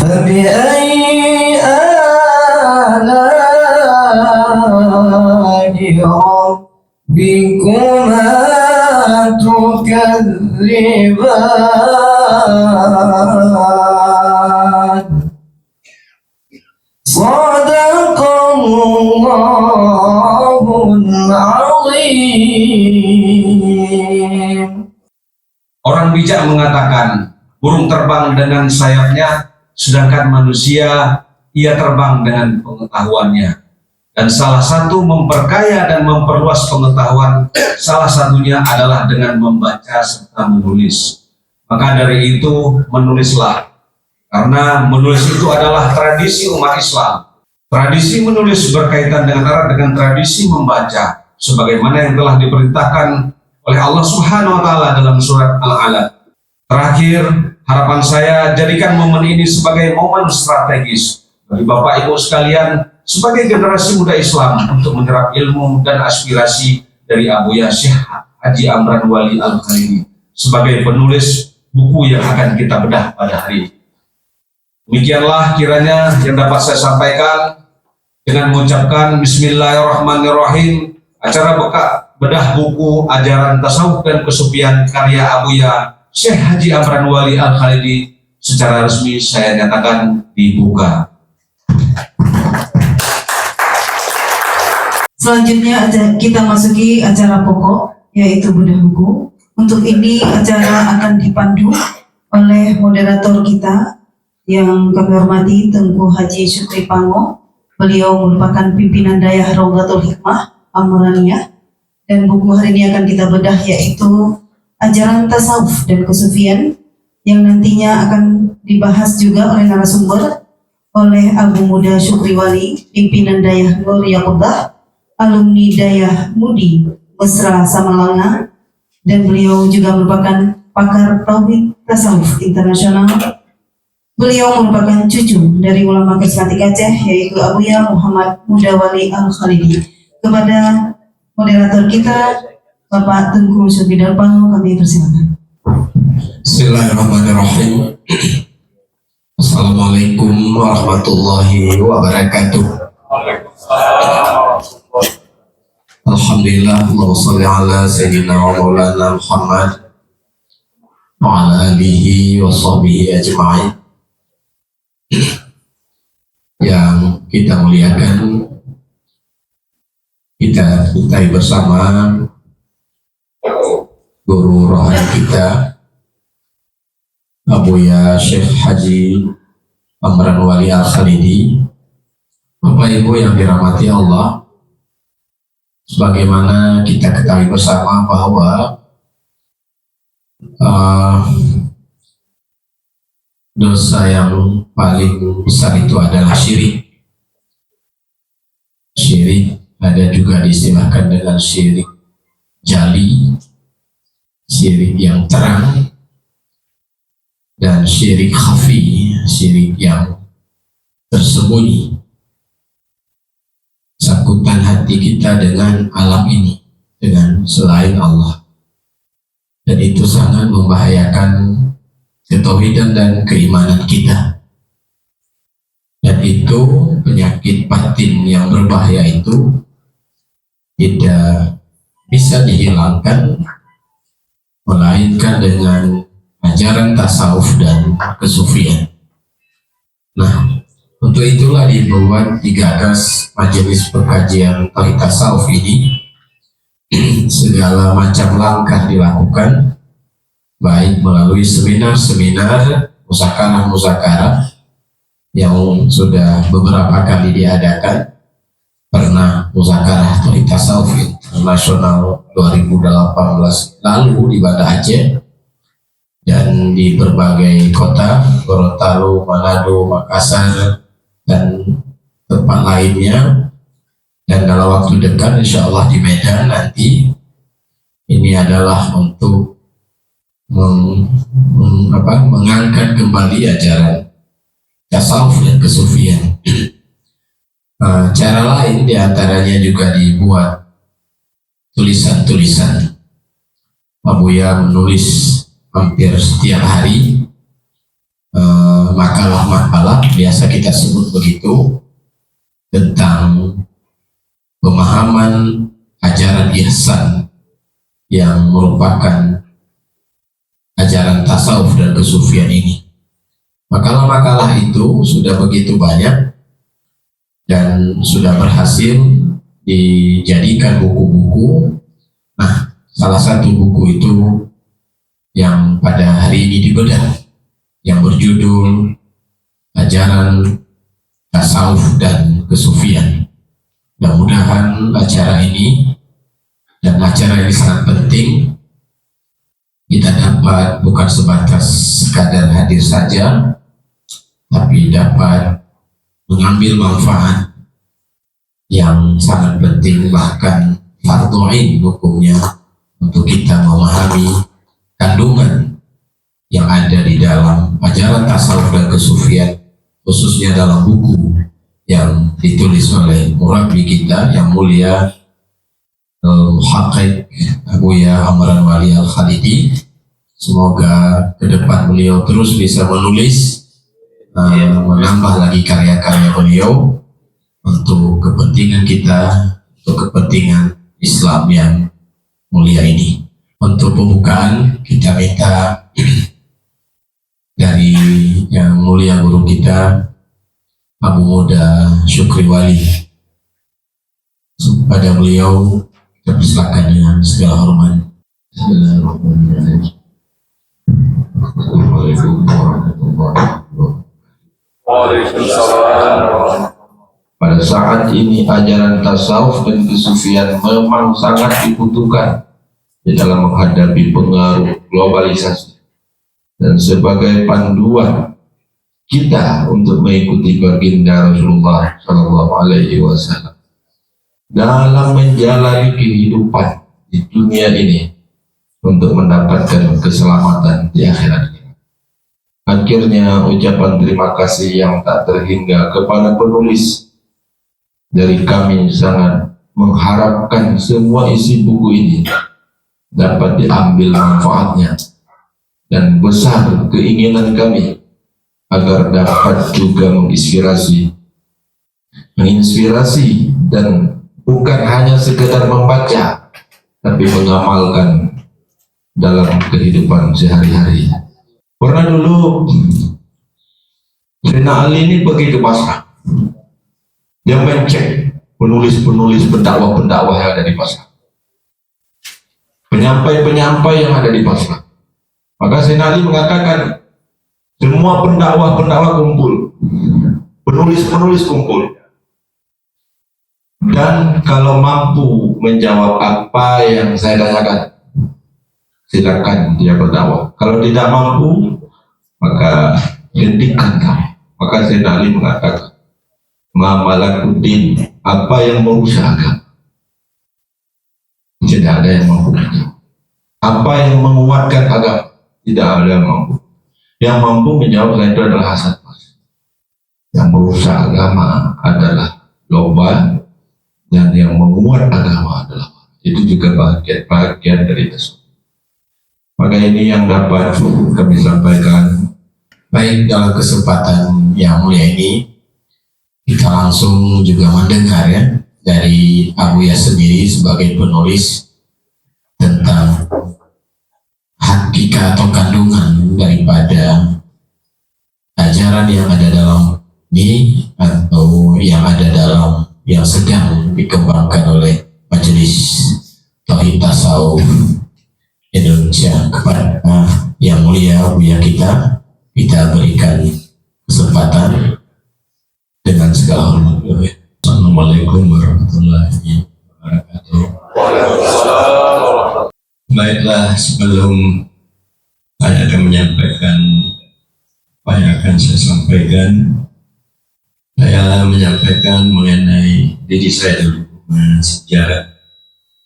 فبأي آلاء ربكما تكذبان صدق الله العظيم. Orang bijak mengatakan burung terbang dengan sayapnya, sedangkan manusia ia terbang dengan pengetahuannya. Dan salah satu memperkaya dan memperluas pengetahuan, salah satunya adalah dengan membaca serta menulis. Maka dari itu menulislah, karena menulis itu adalah tradisi umat Islam. Tradisi menulis berkaitan dengan erat dengan tradisi membaca, sebagaimana yang telah diperintahkan oleh Allah Subhanahu wa Ta'ala dalam surat Al-Alaq. Terakhir, harapan saya, jadikan momen ini sebagai momen strategis bagi Bapak Ibu sekalian sebagai generasi muda Islam untuk menyerap ilmu dan aspirasi dari Abuya Syekh Haji Amran Wali Al-Khalidi sebagai penulis buku yang akan kita bedah pada hari ini. Demikianlah kiranya yang dapat saya sampaikan dengan mengucapkan Bismillahirrahmanirrahim. Acara bedah buku ajaran tasawuf dan kesufian karya Abuya Syekh Haji Amran Wali Al-Khalidi secara resmi saya nyatakan dibuka. Selanjutnya kita masuki acara pokok, yaitu bedah buku. Untuk ini acara akan dipandu oleh moderator kita yang kami hormati Tengku Haji Syukri Pango. Beliau merupakan pimpinan Dayah Rawdatul Hikmah Amraniyah, dan buku hari ini akan kita bedah yaitu ajaran tasawuf dan kesufian yang nantinya akan dibahas juga oleh narasumber oleh Abu Muda Syukri Wali, pimpinan Dayah Nur Yaqubah, alumni Dayah Mudi Mesra Samalanga, dan beliau juga merupakan pakar tauhid tasawuf internasional. Beliau merupakan cucu dari ulama karismatik Aceh, yaitu Abuya Muhammad Muda Wali Al-Khalidi. Kepada moderator kita Bapak Tengku Syukri Pango, kami persilakan. Bismillahirrahmanirrahim. Assalamualaikum warahmatullahi wabarakatuh. Alhamdulillah, Allahumma shalli ala sayyidina wa maulana Muhammad wa ala alihi wa sahbihi ajma'in. Yang kita muliakan, kita cintai bersama guru rohani kita Abuya Syekh Haji Amran Wali Al-Khalidi. Bapak Ibu yang dirahmati Allah, sebagaimana kita ketahui bersama bahwa dosa yang paling besar itu adalah syirik. Syirik ada juga diistilahkan dengan syirik jali, syirik yang terang, dan syirik khafi, syirik yang tersembunyi. Sangkutan hati kita dengan alam ini, dengan selain Allah, dan itu sangat membahayakan ketauhidan dan keimanan kita. Dan itu penyakit batin yang berbahaya itu tidak bisa dihilangkan melainkan dengan ajaran tasawuf dan kesufian. Nah, untuk itulah dibuat digagas majelis perkajian tauhid tasawuf ini. Segala macam langkah dilakukan, baik melalui seminar-seminar, muzakarah-muzakarah yang sudah beberapa kali diadakan. Pernah muzakarah tauhid tasawuf internasional 2018 lalu di Banda Aceh, dan di berbagai kota, Gorontalo, Manado, Makassar, dan tempat lainnya. Dan dalam waktu dekat insya Allah di Medan nanti. Ini adalah untuk mengangkat kembali ajaran tasawuf dan kesufian. Cara lain diantaranya juga dibuat tulisan-tulisan. Pak Buya menulis hampir setiap hari makalah-makalah, biasa kita sebut begitu, tentang pemahaman ajaran ihsan yang merupakan ajaran tasawuf dan kesufian ini. Makalah-makalah itu sudah begitu banyak dan sudah berhasil dijadikan buku-buku. Nah, salah satu buku itu yang pada hari ini dibedah, yang berjudul Ajaran Tasawuf dan Kesufian. Mudah-mudahan acara ini dan acara ini sangat penting, kita dapat bukan sebatas sekadar hadir saja, tapi dapat mengambil manfaat yang sangat penting, bahkan fardhu ain hukumnya, untuk kita memahami kandungan yang ada di dalam ajaran tasawuf dan kesufian, khususnya dalam buku yang ditulis oleh murabi kita yang mulia Muhaqqiq Buya Amran Wali Al-Khalidi. Semoga ke depan beliau terus bisa menulis, menambah lagi karya-karya beliau untuk kepentingan kita, untuk kepentingan Islam yang mulia ini. Untuk pembukaan kita minta dari yang mulia guru kita Abu Muda Syukri Wali. Pada beliau kita persilakan dengan segala hormat. Bismillahirrahmanirrahim. Assalamualaikum warahmatullahi wabarakatuh. Pada saat ini ajaran tasawuf dan kesufian memang sangat dibutuhkan di dalam menghadapi pengaruh globalisasi, dan sebagai panduan kita untuk mengikuti baginda Rasulullah Shallallahu Alaihi Wasallam dalam menjalani kehidupan di dunia ini untuk mendapatkan keselamatan di akhirat. Akhirnya ucapan terima kasih yang tak terhingga kepada penulis dari kami, sangat mengharapkan semua isi buku ini dapat diambil manfaatnya, dan besar keinginan kami agar dapat juga menginspirasi dan bukan hanya sekedar membaca, tapi mengamalkan dalam kehidupan sehari-hari. Pernah dulu Sayyidina Ali ini pergi ke Basrah, dia mencek penulis-penulis pendakwah-pendakwah yang ada di Basrah, penyampai-penyampai yang ada di Basrah. Maka Sayyidina Ali mengatakan, semua pendakwah-pendakwah kumpul, penulis-penulis kumpul, dan kalau mampu menjawab apa yang saya tanyakan, silakan dia berdakwah. Kalau tidak mampu, maka hentikan kami. Maka Sayyidina Ali mengatakan, ma malakuddin, apa yang merusak agama? Tidak ada yang mampu. Apa yang menguatkan agama? Tidak ada yang mampu. Yang mampu menjawab itu adalah hasad. Yang merusak agama adalah lomba, dan yang menguat agama adalah itu juga bagian dari tasawuf. Maka ini yang dapat kami sampaikan. Baik, dalam kesempatan yang mulia ini kita langsung juga mendengar ya dari Abu Ya sendiri sebagai penulis tentang hakikat atau kandungan daripada ajaran yang ada dalam ini, atau yang ada dalam yang sedang dikembangkan oleh Majelis Tauhid Tasawuf Indonesia kepada yang mulia Buya kita berikan kesempatan dengan segala hormat. Assalamualaikum warahmatullahi wabarakatuh. Baiklah, sebelum saya akan menyampaikan apa yang akan saya sampaikan, saya menyampaikan mengenai diri saya dulu, sejarah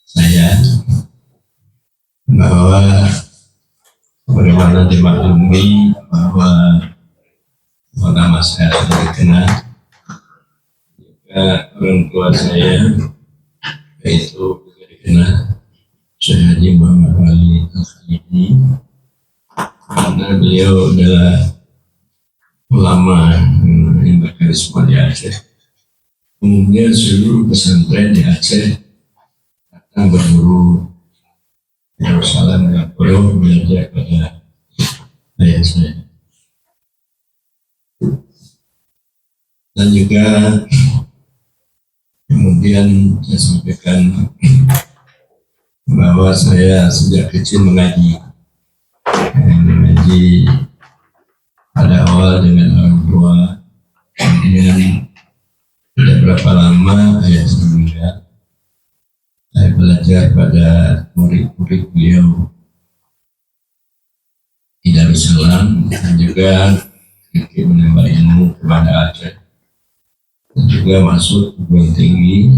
saya, bahwa bagaimana dimaklumi bahwa nama saya sudah dikenal. Juga orang tua saya yaitu juga dikenal, Syekh Haji Muhammad Wali Al-Khalidi, karena beliau adalah ulama yang berkarisma di Aceh. Umumnya seluruh pesantren di Aceh datang berguru Yerusalem dan Pura belajar pada ayah saya. Dan juga kemudian saya sampaikan bahwa saya sejak kecil mengaji pada awal dengan orang tua, kemudian tidak berapa lama ayah saya meninggal. Saya belajar pada murid-murid beliau di Darussalam dan juga sedikit menambah ilmu kepada Aceh, dan juga masuk perguruan tinggi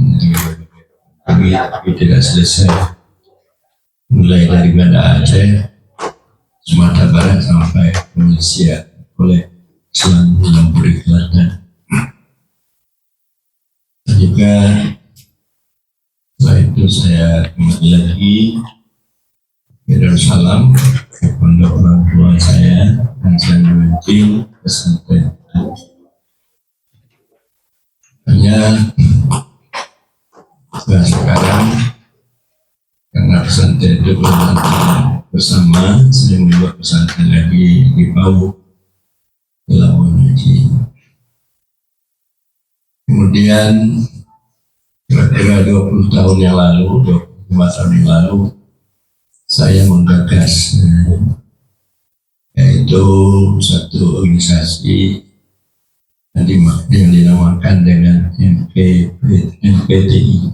tapi tidak selesai, mulai dari Banda Aceh, Sumatera Barat sampai Malaysia oleh Islam Lampuri Selatan. Dan juga setelah itu saya kembali lagi ke Darussalam, ke pondok orang tua saya, dan saya memimpin pesantren. Hanya sekarang karena pesantren itu bersama, saya membuat pesantren lagi di Pau, di Labuan Haji. Kemudian kira-kira 20 tahun yang lalu, 25 tahun yang lalu, saya menggagas yaitu satu organisasi yang dinamakan dengan MPTI,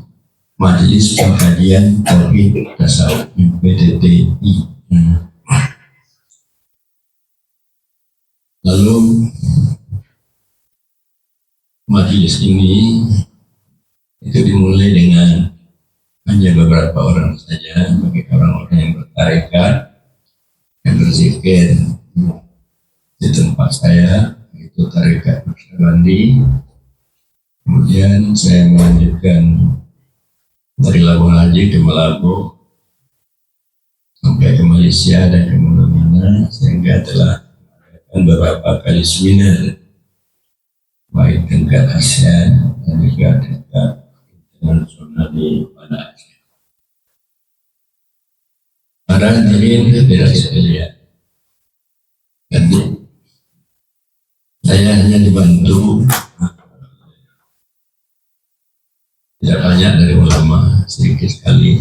Majelis Pengkajian Tauhid Tasawuf, MPTI. Lalu majelis ini itu dimulai dengan hanya beberapa orang saja, bagi orang-orang yang bertarekat, yang berzikir di tempat saya, itu tarekat Naqsyabandi. Kemudian saya melanjutkan dari Labuan Haji ke Melabu sampai ke Malaysia dan ke mana-mana, sehingga telah mengadakan beberapa kali seminar baik tingkat ASEAN dan juga tingkat internasional di Banda Aceh. Para hadirin tidak sekalian, jadi saya hanya dibantu tidak banyak dari ulama, sedikit sekali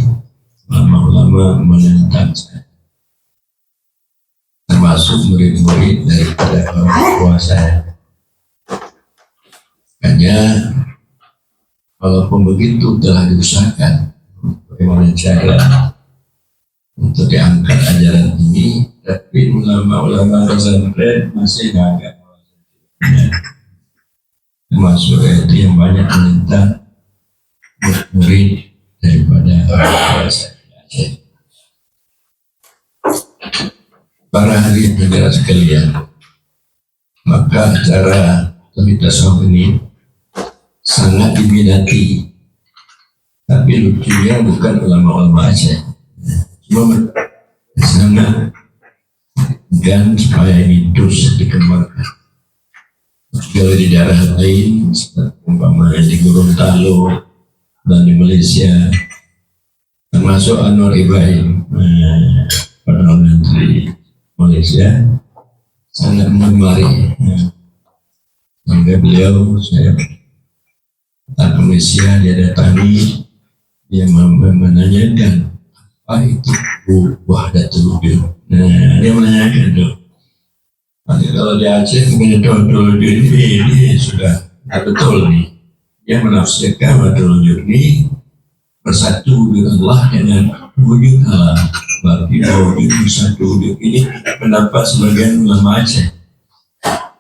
ulama-ulama menentang saya, termasuk murid-murid daripada orang tua saya. Hanya walaupun begitu telah diusahakan bagaimana cara untuk diangkat ajaran ini, tapi ulama-ulama pesantren masih agak termasuk itu yang banyak menentang murid daripada orang tua saya. Para hadirin negara sekalian, maka acara Tauhid Tasawuf ini sangat diminati, tapi lucunya bukan ulama-ulama Aceh, cuma sangat dan supaya ini terus dikembangkan. Kalau di daerah lain, umpamanya di Gorontalo dan di Malaysia, termasuk Anwar Ibrahim, Perdana Menteri Malaysia, sangat menemari. Sampai beliau, saya datang ke Malaysia, dia datangi, dia menanyakan apa itu Wahdatul Wujud. Dia menanyakan tuh. Nanti kalau di Aceh Wahdatul Wujud ini sudah betul nih. Dia menafsirkan Wahdatul Wujud ini bersatu dengan Allah dengan wujud Allah. Berarti wujud bersatu wujud ini pendapat sebagian ulama Aceh.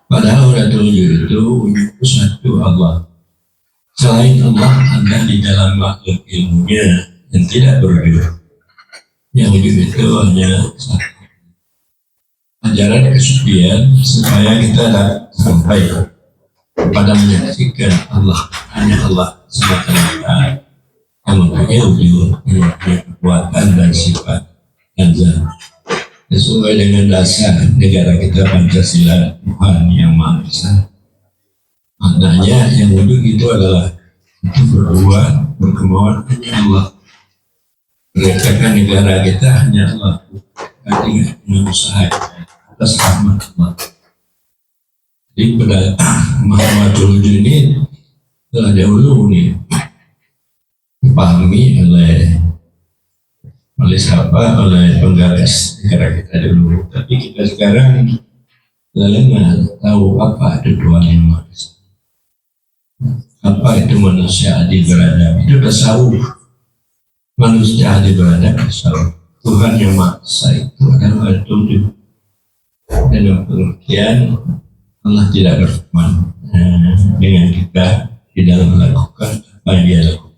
Padahal Wahdatul Wujud itu wujud satu Allah. Selain Allah ada di dalam makhluk ilmunya yang tidak berwujud. Yang wujud itu hanya satu. ajaran kesucian supaya kita sampai kepada menyaksikan Allah, hanya Allah semata-mata yang mempunyai wujud, yang mempunyai kekuatan dan sifat dan zat. Sesuai dengan dasar negara kita Pancasila, Tuhan yang Maha Esa. Maknanya yang wujud itu adalah itu berdua, berkemauan hanya Allah. Mereka negara kita hanya Allah. Artinya dengan usaha atas rahmat Allah. Jadi pada Muhammadul Wujud ini telah dahulu nih dipahami oleh siapa? Oleh penggagas negara kita dulu. Tapi kita sekarang nggak tahu apa itu Tuhan yang Maha Esa. Apa itu manusia adil beradab? Itu tasawuf. Manusia adil beradab tasawuf. Tuhan yang Maha Esa itu adalah tujuh. Dalam pengertian Allah tidak berfirman dengan kita di dalam melakukan apa yang Dia lakukan.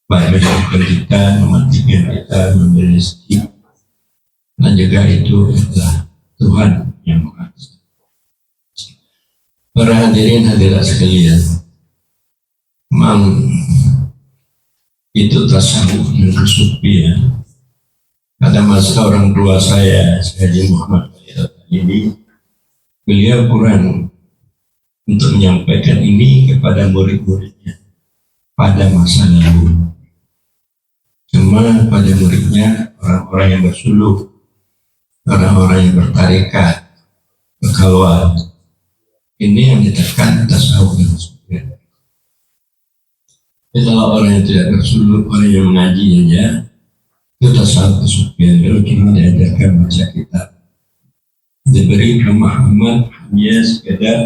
Baik menjadikan kita, mematikan kita, memberi rezeki, dan juga itu adalah Tuhan yang Maha Esa. Para hadirin hadirat sekalian, memang itu tasawuf dan kesufian. Pada masa orang tua saya Haji Muhammad ini, beliau kurang untuk menyampaikan ini kepada murid-muridnya pada masa lalu. Cuma pada muridnya orang-orang yang bersuluk, orang-orang yang bertarekat, berkhalwat. Ini yang ditekan tasawuf dan kesufian. Kalau orang yang tidak bersuluk, orang yang mengaji saja, itu tasawuf kesufian. Kalau cuma diajarkan baca kitab, diberi pemahaman hanya sekedar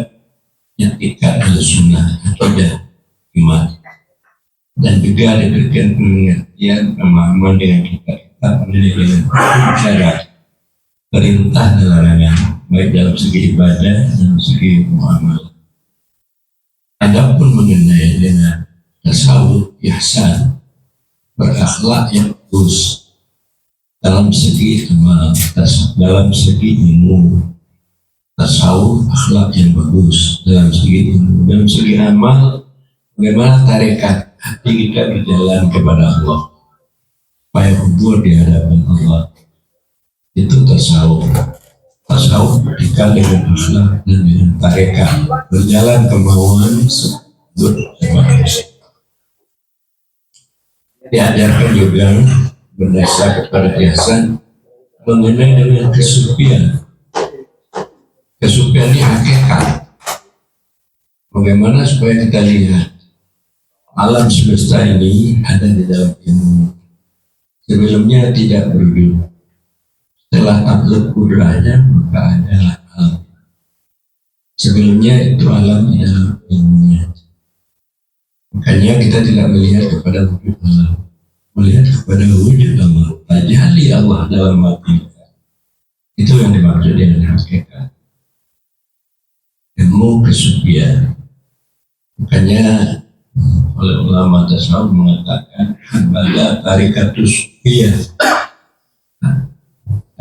yang ikat al-sunnah atau iman, dan juga diberikan pengertian pemahaman dengan kitab-kitab dengan syarat perintah dan larangan, baik dalam segi ibadah dan segi muamalah. Adapun mengenai dengan tasawuf ihsan, berakhlak yang bagus dalam segi amal, dalam segi ilmu, tasawuf akhlak yang bagus dalam segi ilmu, dalam segi amal, bagaimana tarekat hati kita berjalan kepada Allah supaya hubur di hadapan Allah. Itu tasawuf. Tasawuf bertikai dengan akhlak dan dengan tarekat, berjalan kemauan sebut manusia. Diajarkan juga berdasar kepada ihsan mengenai dengan kesufian. Kesufian ini hakikat. Bagaimana supaya kita lihat alam semesta ini ada di dalam ilmu. Sebelumnya tidak berwujud. Setelah takluk kudrahnya maka adalah alam. Sebelumnya itu alam di dalam ilmunya. Makanya kita tidak melihat kepada wujud Allah, melihat kepada wujud Allah. Tajali Allah dalam hati kita. Itu yang dimaksud dengan hakikat. Ilmu kesucian. Makanya oleh ulama tasawuf mengatakan pada tarikatus sufiyah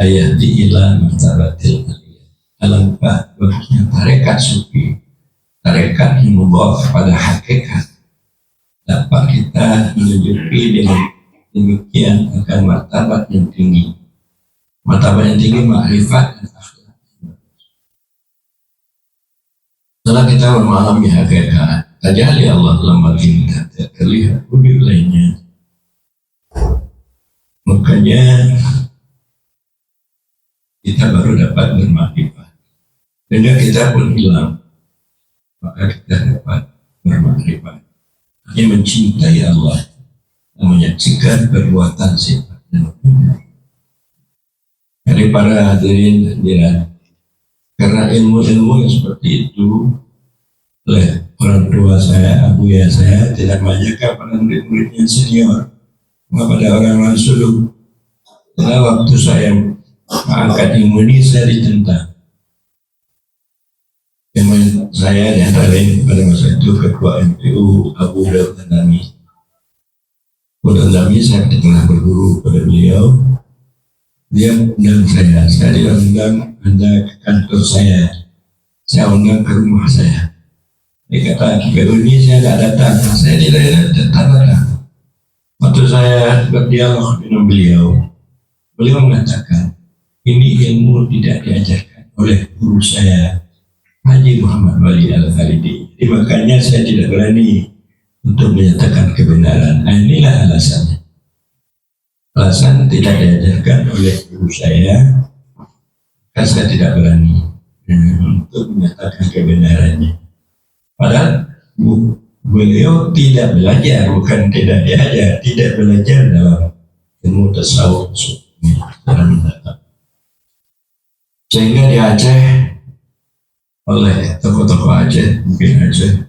ayati ila martabatil aliyah. Alangkah bagusnya tarekat sufi, tarekat yang membawa kepada hakikat, dapat kita menunjuki dengan demikian akan martabat yang tinggi. Martabat yang tinggi makrifat dan akhlak. Setelah kita memahami hakikat, tajali Allah dalam hati kita tidak terlihat wujud lainnya. Makanya kita baru dapat bermakrifat. Dengan kita pun hilang, maka kita dapat bermakrifat. Hanya mencintai Allah dan menyaksikan perbuatan sifat dan wujudnya. Dari para hadirin hadirat, karena ilmu-ilmu yang seperti itu oleh orang tua saya, abuya saya tidak mengajarkan pada murid-murid yang senior, kepada orang-orang suluk. Karena waktu saya mengangkat ilmu ini saya ditentang. Teman saya yang lain pada masa itu ketua MPU Abu Daud Nami. Abu Daud Nami saya pernah berguru pada beliau. Dia undang saya diundang Anda ke kantor saya undang ke rumah saya. Dia kata, baru ini saya tidak datang, saya tidak datang. Waktu saya berdialog dengan beliau mengatakan, ini ilmu tidak diajarkan oleh guru saya, Haji Muhammad Wali Al-Khalidi. Jadi makanya saya tidak berani untuk menyatakan kebenaran. Nah, inilah alasannya. Alasan tidak diajarkan oleh guru saya, maka saya tidak berani untuk menyatakan kebenarannya. Padahal beliau tidak belajar, bukan tidak diajar, tidak belajar dalam ilmu tasawuf. Sehingga di Aceh oleh tokoh-tokoh Aceh, mungkin Aceh,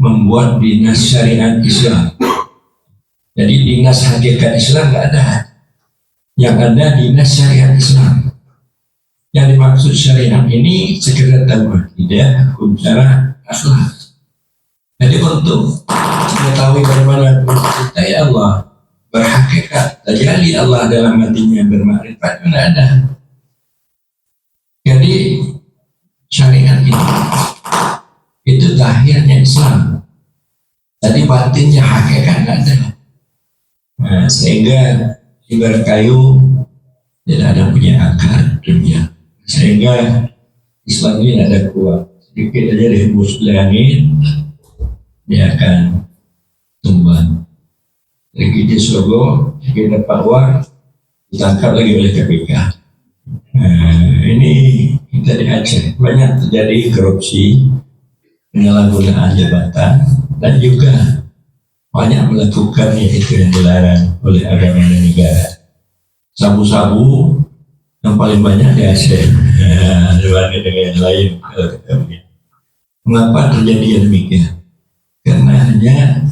membuat dinas syariat Islam. Jadi dinas hakikat Islam nggak ada. Yang ada dinas syariat Islam. Yang dimaksud syariat ini sekedar tahu akidah, hukum syara, akhlak. Jadi untuk mengetahui bagaimana mencintai Allah, berhakikat, terjadi Allah dalam hatinya, bermakrifat, tidak ada. Jadi syariat itu lahirnya Islam. Tadi batinnya hakikat tidak ada. Nah, sehingga ibarat kayu tidak ada punya akar dunia. Sehingga Islam ini ada kuat. Sedikit aja dihembus oleh angin, dia akan tumbang. Sedikit disogo, sedikit dapat uang, ditangkap lagi oleh KPK. Nah, ini kita di Aceh banyak terjadi korupsi, penyalahgunaan jabatan, dan juga banyak melakukan itu yang dilarang oleh agama dan negara. Sabu-sabu yang paling banyak di Aceh, dibanding dengan yang lain. Mengapa terjadi demikian? Karena hanya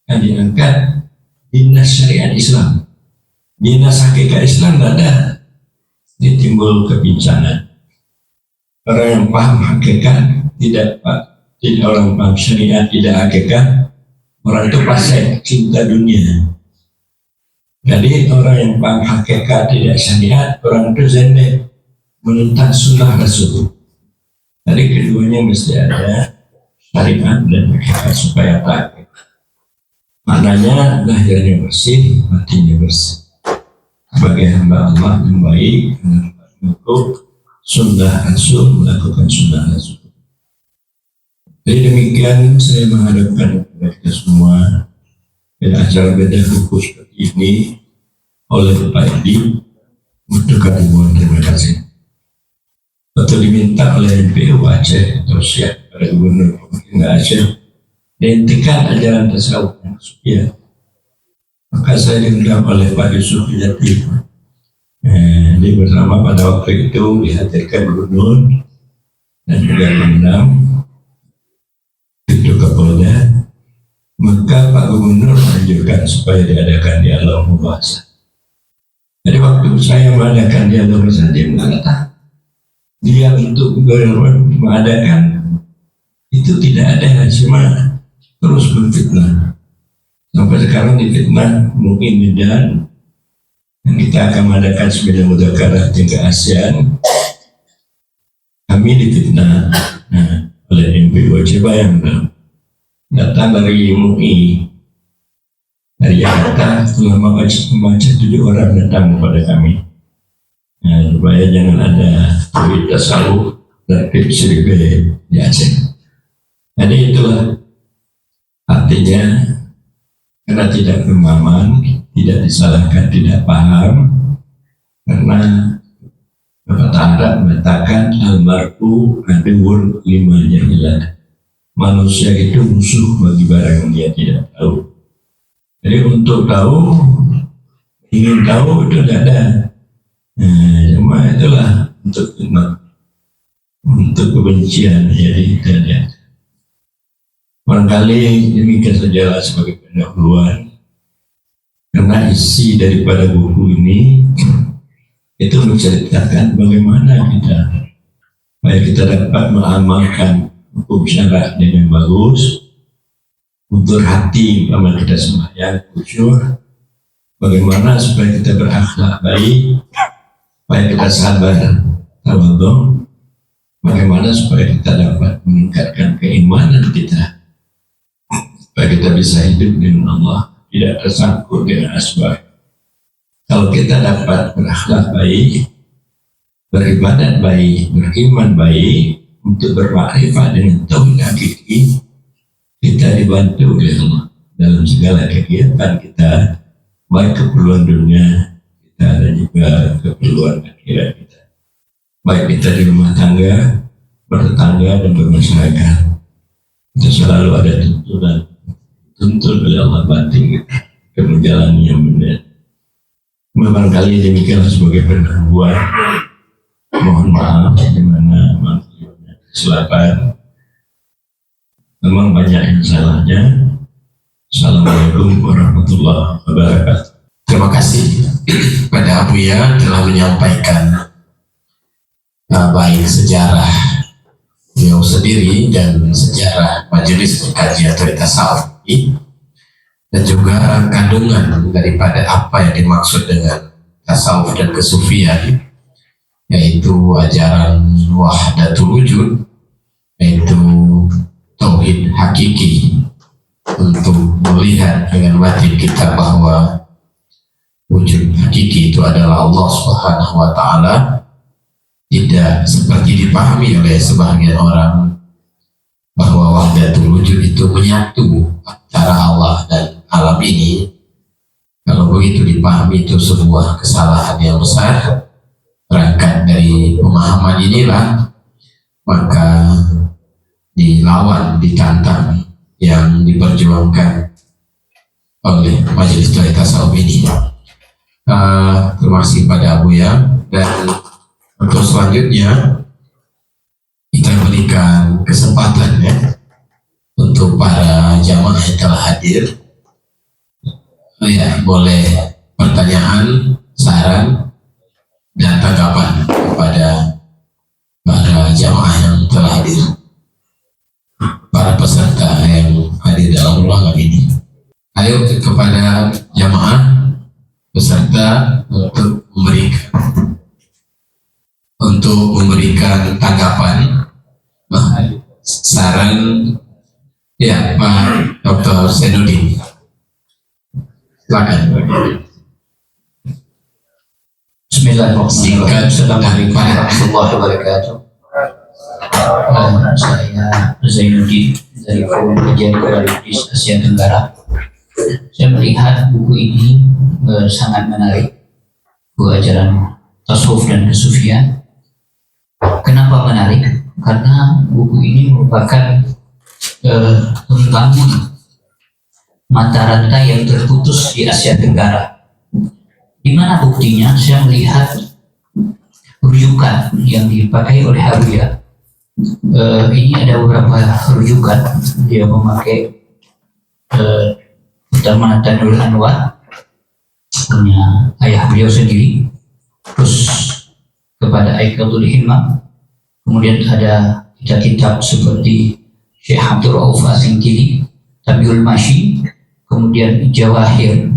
yang diangkat dinas syariat Islam, dinas hakikat Islam tidak ada. Ditimbul kebincangan. Orang yang paham hakikat tidak orang paham syariat tidak hakikat, orang itu pasek cinta dunia. Jadi orang yang paham hakikat tidak syariat, orang itu zendek menentang sunnah Rasul. Jadi keduanya mesti ada syariat dan hakikat supaya tak. Maknanya lahirnya bersih, matinya bersih. Sebagai hamba Allah yang baik, untuk sunnah Rasul, melakukan sunnah Rasul. Jadi demikian saya menghadapkan kepada kita semua dan acara beda buku seperti ini oleh Pak Edi untuk ribuan terima kasih. Atau diminta oleh NPU Aceh atau siap pada Gubernur Pemerintah Aceh dihentikan ajaran tasawuf yang sufiah. Maka saya diundang oleh Pak Yusuf Latif. Dia bersama pada waktu itu dihadirkan Gubernur dan juga Pemdam itu Kapolda. Maka Pak Gubernur menganjurkan supaya diadakan dialog membahas. Jadi waktu saya mengadakan dialog membahas, dia mengatakan dia untuk mengadakan itu tidak ada, cuma terus berfitnah. Sampai sekarang difitnah mungkin dan kita akan mengadakan sembilan mudzakarah tingkat ASEAN. Kami difitnah oleh NPU. Coba yang datang dari MUI, dari Jakarta, selama membaca 7 orang datang kepada kami. Supaya jangan ada duit tasawuf dan tips di Aceh. Jadi itulah artinya. Karena tidak pemahaman, tidak disalahkan, tidak paham. Karena kata Arab mengatakan almar'u aduwwun lima jahilah. Manusia itu musuh bagi barang yang dia tidak tahu. Jadi untuk tahu, ingin tahu itu tidak ada. Cuma itulah untuk fitnah, untuk kebencian. Jadi tidak ada. Barangkali demikian sajalah sebagai pendahuluan, karena isi daripada buku ini itu menceritakan bagaimana kita dapat mengamalkan hukum syara dengan bagus, untuk hati amal kita sembahyang khusyuk, bagaimana supaya kita berakhlak baik, supaya kita sabar tawadhu, bagaimana supaya kita dapat meningkatkan keimanan kita, supaya kita bisa hidup dengan Allah, tidak tersangkut dengan asbab. Kalau kita dapat berakhlak baik, beribadat baik, beriman baik, untuk bermakrifat dengan tauhid hakiki, kita dibantu oleh Allah dalam segala kegiatan kita, baik keperluan dunia kita dan juga keperluan akhirat kita. Baik kita di rumah tangga, bertetangga dan bermasyarakat, itu selalu ada tuntunan, tuntun oleh Allah batin kita ke menjalani yang benar. Memang kali demikianlah sebagai pendahuluan. Mohon maaf di mana kesilapan, memang banyak yang salahnya. Assalamualaikum warahmatullahi wabarakatuh. Terima kasih pada Abuya telah menyampaikan baik sejarah beliau sendiri dan sejarah Majelis Kajian Otoritas Tasawuf dan juga kandungan daripada apa yang dimaksud dengan tasawuf dan kesufian, yaitu ajaran wahdatul wujud, yaitu tauhid hakiki, untuk melihat dengan batin kita bahwa wujud hakiki itu adalah Allah Subhanahu wa Ta'ala, tidak seperti dipahami oleh sebagian orang bahwa wahdatul wujud itu menyatu antara Allah dan alam ini. Kalau begitu dipahami, itu sebuah kesalahan yang besar. Berangkat dari pemahaman inilah maka dilawan, ditantang, yang diperjuangkan oleh Majelis Tasawuf ini. Terima kasih pada Abuya, dan untuk selanjutnya kita berikan kesempatan ya untuk para jamaah yang telah hadir. Ya, boleh pertanyaan, saran, dan tanggapan kepada para jamaah yang telah hadir, para peserta yang hadir dalam ruangan ini. Ayo kepada jamaah peserta untuk memberikan tanggapan, saran, ya Pak Dr. Zainuddin. Silakan. Bismillahirrahmanirrahim. Assalamualaikum warahmatullahi wabarakatuh. Saya Zainuddin dari Forum Kajian Otoritas Asia Tenggara. Saya melihat buku ini sangat menarik, buku ajaran tasawuf dan kesufian. Kenapa menarik? Karena buku ini merupakan membangun mata rantai yang terputus di Asia Tenggara. Di mana buktinya? Saya melihat rujukan yang dipakai oleh Abuya. Ini ada beberapa rujukan. Dia memakai pertama Tanul Anwar, punya ayah beliau sendiri, terus kepada Aikadul Himmah, kemudian ada kitab-kitab seperti Syekh Abdul Rauf Asingkili, Tabiul Masyi, kemudian Jawahir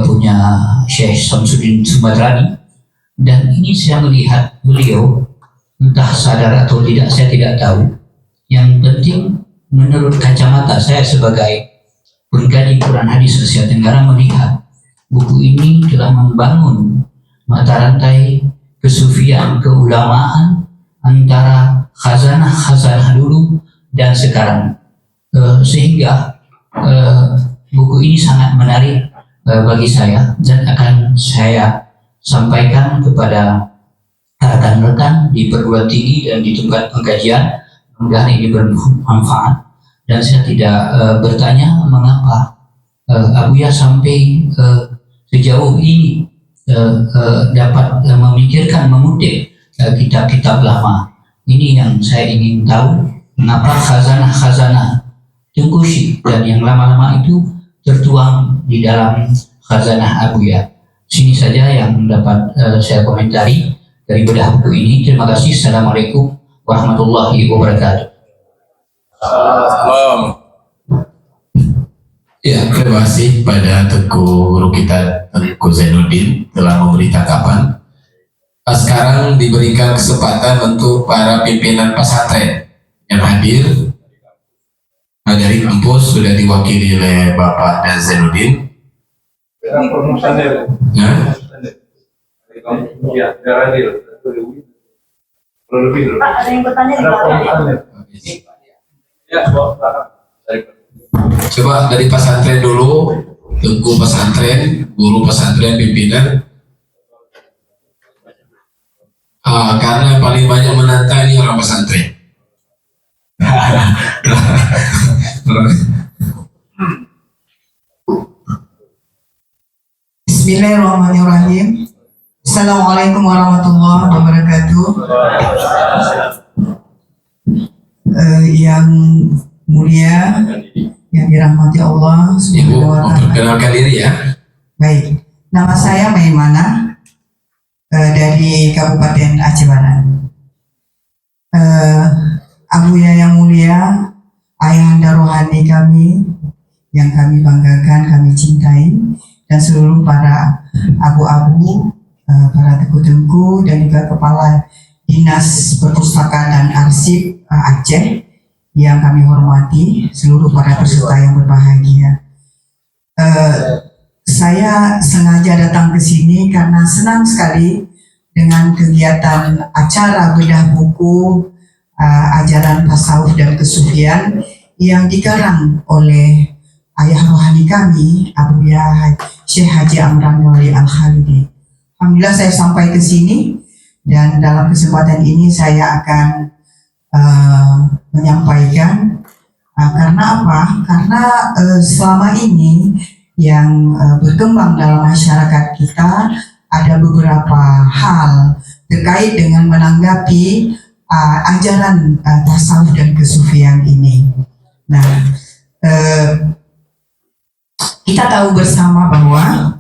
punya Syekh Samsuddin Sumadrani. Dan ini saya melihat beliau, entah sadar atau tidak saya tidak tahu, yang penting menurut kacamata saya sebagai pengkaji Quran Hadis Asia Tenggara, melihat buku ini telah membangun mata rantai kesufian, keulamaan antara khazanah dulu dan sekarang, sehingga buku ini sangat menarik bagi saya dan akan saya sampaikan kepada rekan-rekan di perguruan tinggi dan di tempat pengkajian. Mudah-mudahan ini bermanfaat. Dan saya tidak bertanya mengapa Abuya sampai sejauh ini dapat memikirkan, mengutip kitab-kitab lama. Ini yang saya ingin tahu, mengapa khazanah Tengku Syekh dan yang lama-lama itu tertuang di dalam khazanah Abuya. Sini saja yang dapat saya komentari dari bedah buku ini. Terima kasih. Assalamualaikum warahmatullahi wabarakatuh. Ya, terima kasih pada guru kita Tengku Zainuddin telah memberi tanggapan. Sekarang diberikan kesempatan untuk para pimpinan pesantren yang hadir. Dari kampus sudah diwakili oleh Bapak dan Zainuddin. Nah, Pak, ada yang bertanya di belakang. coba dari pesantren dulu, tengku pesantren, guru pesantren, pimpinan. Karena yang paling banyak menantang ini orang pesantren. Bismillahirrahmanirrahim. Assalamualaikum warahmatullahi wabarakatuh. Yang mulia, yang dirahmati Allah Ibu Subhanahu wa Ta'ala. memperkenalkan diri ya. Baik, nama saya Maimana dari Kabupaten Aceh Barat. Abuya yang mulia, ayahanda rohani kami yang kami banggakan, kami cintai, dan seluruh para abu-abu, para tengku-tengku, dan juga kepala dinas perpustakaan dan arsip Aceh yang kami hormati, seluruh para peserta yang berbahagia. Saya sengaja datang ke sini karena senang sekali dengan kegiatan acara bedah buku ajaran tasawuf dan kesufian yang dikarang oleh ayah rohani kami, Abuya Syekh Haji Amran Wali Al-Khalidi. Alhamdulillah saya sampai ke sini, dan dalam kesempatan ini saya akan menyampaikan karena apa? Karena selama ini yang berkembang dalam masyarakat kita ada beberapa hal terkait dengan menanggapi ajaran tasawuf dan kesufian ini. Nah, kita tahu bersama bahwa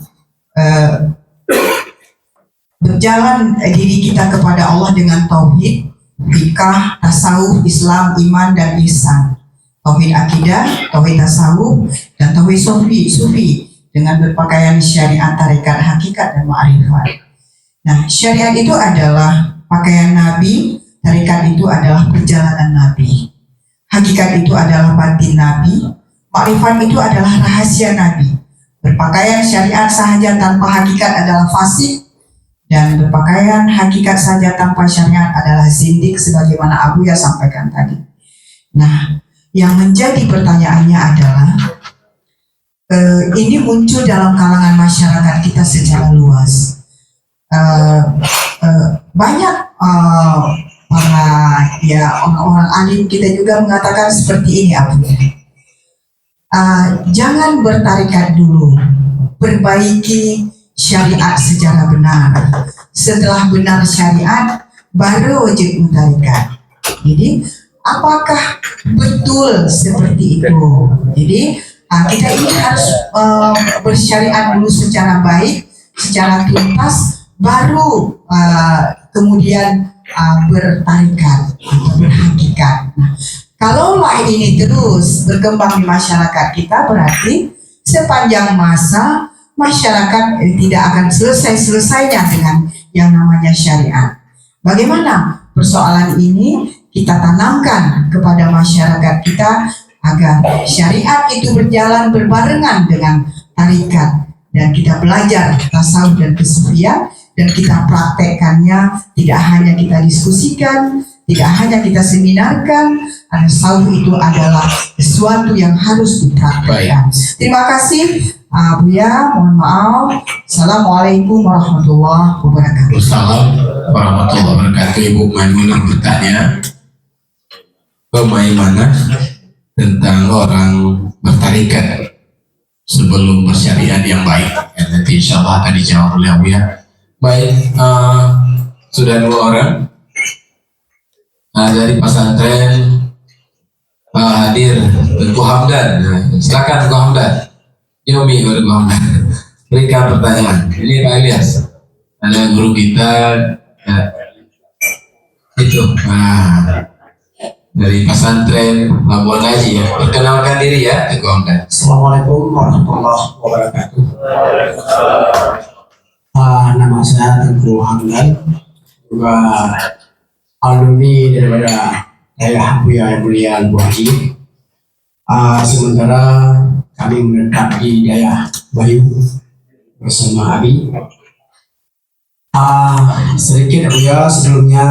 berjalan diri kita kepada Allah dengan tauhid, fikih, tasawuf, Islam, iman, dan ihsan. Tauhid akidah, tauhid tasawuf, dan tauhid sufi dengan berpakaian syariat, tarekat, hakikat, dan ma'rifat. Nah, syariat itu adalah pakaian Nabi, tarekat itu adalah perjalanan Nabi, hakikat itu adalah batin Nabi, ma'rifat itu adalah rahasia Nabi. Berpakaian syariat sahaja tanpa hakikat adalah fasik, dan berpakaian hakikat saja tanpa syariat adalah zindik, sebagaimana Abu ya sampaikan tadi. Nah, yang menjadi pertanyaannya adalah ini muncul dalam kalangan masyarakat kita secara luas. Banyak para orang-orang alim kita juga mengatakan seperti ini, Abu. Jangan bertarikat dulu, perbaiki syariat secara benar. Setelah benar syariat, baru wajib mentarikat. Jadi, apakah betul seperti itu? Jadi, kita ini harus bersyariat dulu secara baik, secara tuntas, baru kemudian bertarikat atau berhakikat. Nah, kalaulah ini terus berkembang di masyarakat kita, berarti sepanjang masa masyarakat tidak akan selesai-selesainya dengan yang namanya syariat. Bagaimana persoalan ini kita tanamkan kepada masyarakat kita agar syariat itu berjalan berbarengan dengan tarikat, dan kita belajar tasawuf dan kesufian, dan kita praktekkannya, tidak hanya kita diskusikan, tidak hanya kita seminarkan. Tasawuf itu adalah sesuatu yang harus dipraktekkan. Terima kasih Buya, mohon maaf. Assalamualaikum warahmatullahi wabarakatuh. Assalamualaikum warahmatullahi wabarakatuh. Ibu Maimunah bertanya bagaimana tentang orang bertarikat sebelum bersyariat yang baik. Ya, nanti insya Allah akan dijawab oleh Abu ya. Baik, sudah 2 orang dari pesantren hadir Tengku Hamdan. Silakan Tengku Hamdan. Yomi Tengku Hamdan. Berikan pertanyaan. Ini Pak Ilyas, ada guru kita itu. Dari pesantren Labuan Haji ya. Perkenalkan diri ya, Tengku Hamdan. Assalamualaikum warahmatullahi wabarakatuh. Nama saya Tengku Hamdan juga alumni daripada Ayah Buya yang mulia Bu Haji. Sementara kami menetap di daerah Bayu bersama Abi. Sedikit Buya sebelumnya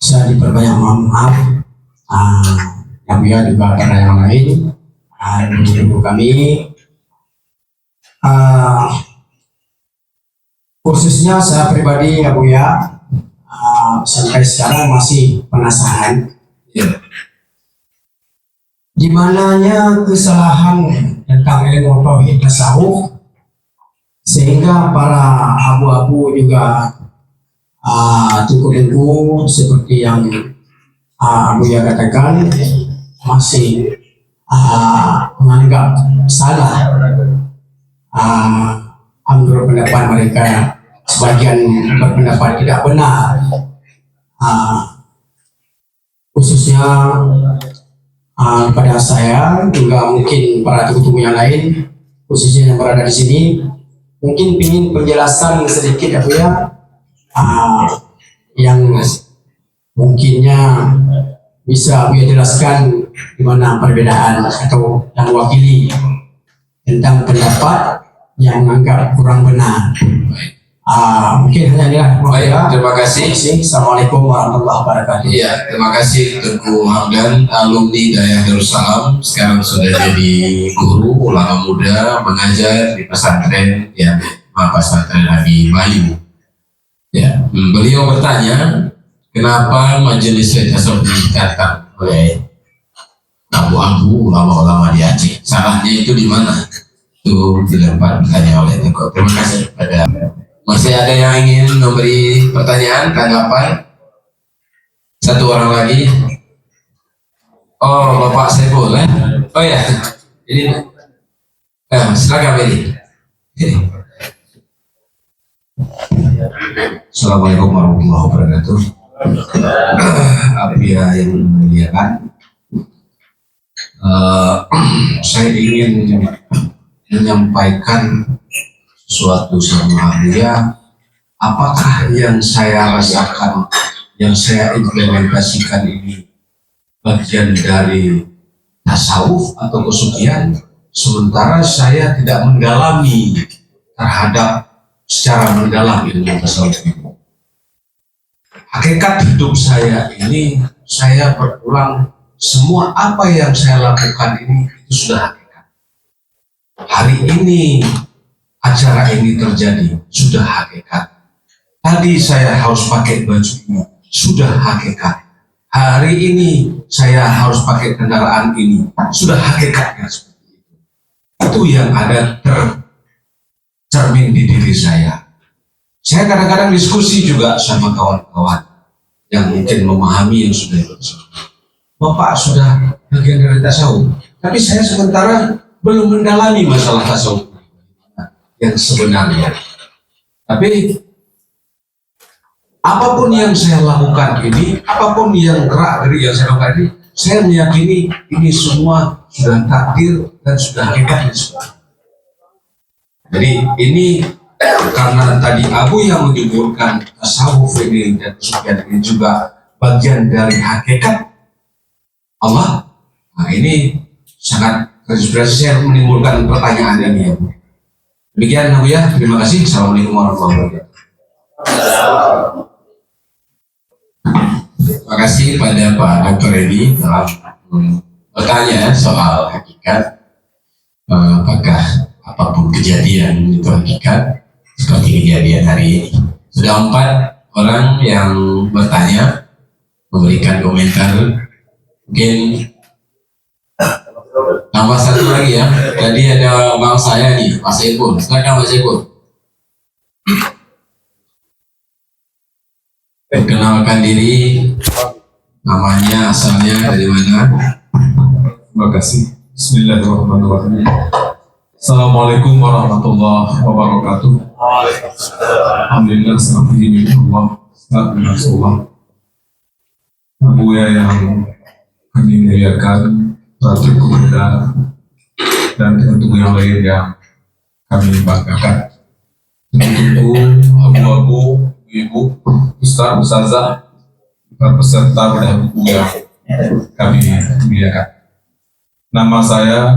saya diperbanyak maaf. Yang Buya juga pada yang lain, ibu kami. Khususnya saya pribadi ya Buya, sampai sekarang masih penasaran di mananya kesalahan tentang ilmu tauhid tasawuf sehingga para abu-abu juga tuku-tuku seperti yang Buya katakan masih menganggap salah menurut pendapat mereka, sebagian berpendapat tidak benar, khususnya pada saya juga mungkin para tuku-tuku yang lain khususnya yang berada di sini mungkin ingin penjelasan sedikit ya yang mungkinnya bisa Buya jelaskan di mana perbedaan atau yang mewakili tentang pendapat yang menganggap kurang benar. Mungkin hanya inilah. Baik, terima kasih. Assalamualaikum warahmatullahi wabarakatuh. Iya, terima kasih Teguh Hamdan, alumni Dayah Darussalam, sekarang sudah jadi guru ulama muda mengajar di pesantren pesantren Abi Bayu. Ya, beliau bertanya, kenapa majelis tasawuf ditata oleh abu-abu ulama-ulama di Aceh? Salahnya itu di mana? Itu dilempar bertanya oleh Teguh. Terima kasih pada. Masih ada yang ingin memberi pertanyaan, tanggapan? Satu orang lagi. Oh, Bapak Saiful, Oh ya, ini. Silakan Beli. Assalamualaikum warahmatullahi wabarakatuh. Abia yang memuliakan, saya ingin menyampaikan sesuatu sama Abia. Apakah yang saya rasakan, yang saya implementasikan ini bagian dari tasawuf atau kesucian, sementara saya tidak mendalami terhadap secara mendalam ilmu tasawuf ini. Hakikat hidup saya ini, saya berulang semua apa yang saya lakukan ini itu sudah hakikat. Hari ini acara ini terjadi, sudah hakikat. Tadi saya harus pakai baju ini, sudah hakikat. Hari ini saya harus pakai kendaraan ini, sudah hakikatnya seperti itu. Itu yang ada tercermin di diri saya. Saya kadang-kadang diskusi juga sama kawan-kawan yang mungkin memahami yang sudah ikut. Bapak sudah bagian dari tasawuf, tapi saya sementara belum mendalami masalah tasawuf yang sebenarnya. Tapi apapun yang saya lakukan ini, apapun yang gerak-gerik yang saya lakukan ini, saya meyakini ini semua sudah takdir dan sudah hakikatnya. Jadi ini karena tadi Abu yang menyebutkan tasawuf ini dan kesucian ini juga bagian dari hakikat Allah. Nah ini sangat terinspirasi, saya menimbulkan pertanyaan ini ya. Demikian Abu ya, terima kasih. Assalamualaikum warahmatullahi wabarakatuh. Terima kasih pada Pak Dr. Edi telah bertanya soal hakikat, apakah apapun kejadian itu hakikat seperti kejadian hari ini. Sudah 4 orang yang bertanya, memberikan komentar. Mungkin tambah satu lagi ya. Tadi ada bang saya nih, Mas Eko. Silakan Mas Eko. Perkenalkan diri, namanya, asalnya dari mana? Terima kasih. Bismillahirrahmanirrahim. Assalamualaikum warahmatullahi wabarakatuh. Alhamdulillah, alhamdulillah, alhamdulillah. Abu yang kami muliakan, Ratu Kumenda, dan tentu yang lain yang kami banggakan. Ibu, abu-abu, ibu, ustaz, ustazah, peserta pada buku yang kami muliakan. Nama saya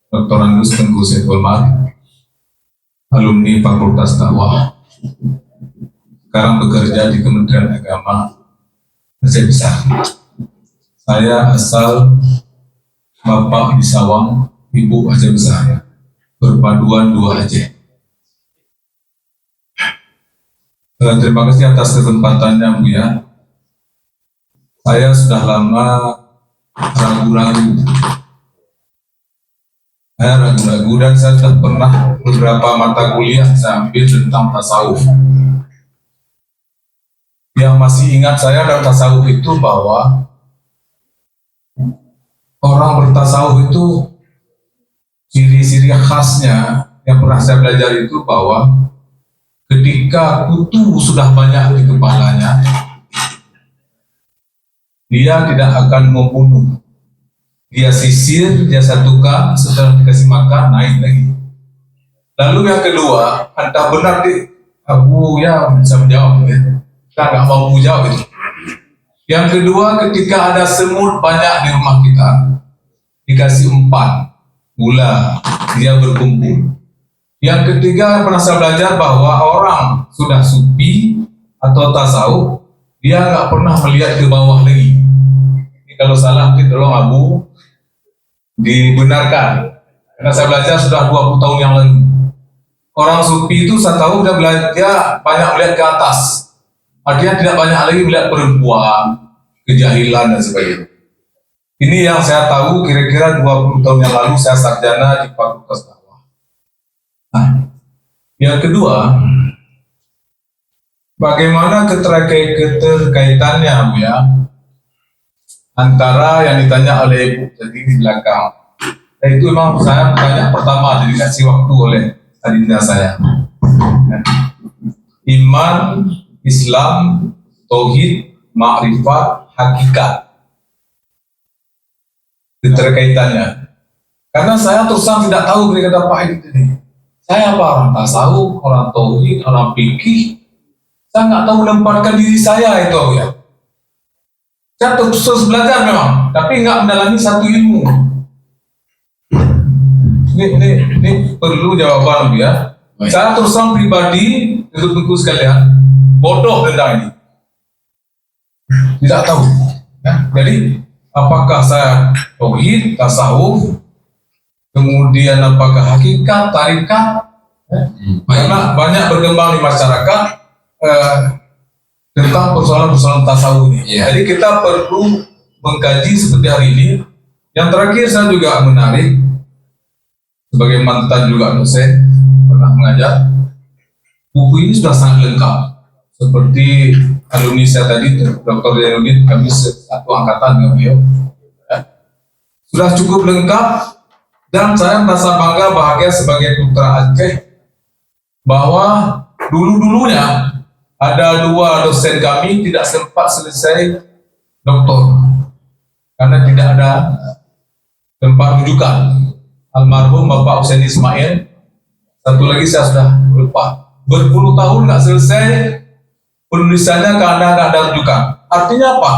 Dr. Andus Tengku Saiful Mar, alumni Fakultas Dakwah. Sekarang bekerja di Kementerian Agama Aceh Besar. Saya asal bapak di Sawang, ibu Aceh Besar, berpaduan dua Aceh. Terima kasih atas kesempatannya, Bu ya. Saya sudah lama ragu-ragu. Saya ragu-ragu dan saya sudah pernah beberapa mata kuliah saya ambil tentang tasawuf. Yang masih ingat saya dalam tasawuf itu bahwa orang bertasawuf itu ciri-ciri khasnya yang pernah saya belajar itu bahwa ketika kutu sudah banyak di kepalanya, dia tidak akan membunuh. Dia sisir, dia satukan, setelah dikasih makan, naik lagi. Lalu yang kedua, entah benar di Abu ya bisa menjawab ya. Kita nggak mampu jawab itu. Yang kedua, ketika ada semut banyak di rumah kita, dikasih umpan, gula, dia berkumpul. Yang ketiga, pernah saya belajar bahwa orang sudah sufi atau tasawuf, dia nggak pernah melihat ke bawah lagi. Ini kalau salah, tolong Abu dibenarkan. Karena saya belajar sudah 20 tahun yang lalu. Orang sufi itu saya tahu dia banyak melihat ke atas. Artinya tidak banyak lagi melihat perempuan, kejahilan dan sebagainya. Ini yang saya tahu kira-kira 20 tahun yang lalu saya sarjana di Fakultas Dakwah. Nah, yang kedua, bagaimana keterkaitannya, Bu ya, antara yang ditanya oleh Ibu tadi di belakang. Dan itu memang saya bertanya pertama dikasih waktu oleh adinda saya. Iman, Islam, Tauhid, Ma'rifat, Hakikat. Keterkaitannya. Karena saya terus terang tidak tahu kira-kira apa ini. Saya apa orang tasawuf, orang tauhid, orang fikih. Saya nggak tahu menempatkan diri saya itu ya. Saya terus belajar memang, tapi nggak mendalami satu ilmu. Ini perlu jawaban ya. Saya terus terang pribadi untuk sekalian bodoh tentang ini. Tidak tahu. Ya. Jadi apakah saya tauhid, tasawuf, kemudian apakah hakikat, tarikat? Karena banyak berkembang di masyarakat tentang persoalan-persoalan tasawuf ini. Jadi kita perlu mengkaji seperti hari ini. Yang terakhir saya juga menarik sebagai mantan juga dosen pernah mengajar. Buku ini sudah sangat lengkap. Seperti alumni saya tadi, Dr. Zainuddin, kami satu angkatan dengan beliau. Sudah cukup lengkap dan saya merasa bangga bahagia sebagai putra Aceh bahwa dulu-dulunya ada dua dosen kami tidak sempat selesai doktor karena tidak ada tempat rujukan. Almarhum Bapak Husain Ismail, satu lagi saya sudah lupa, berpuluh tahun nggak selesai penulisannya karena nggak ada rujukan. Artinya apa?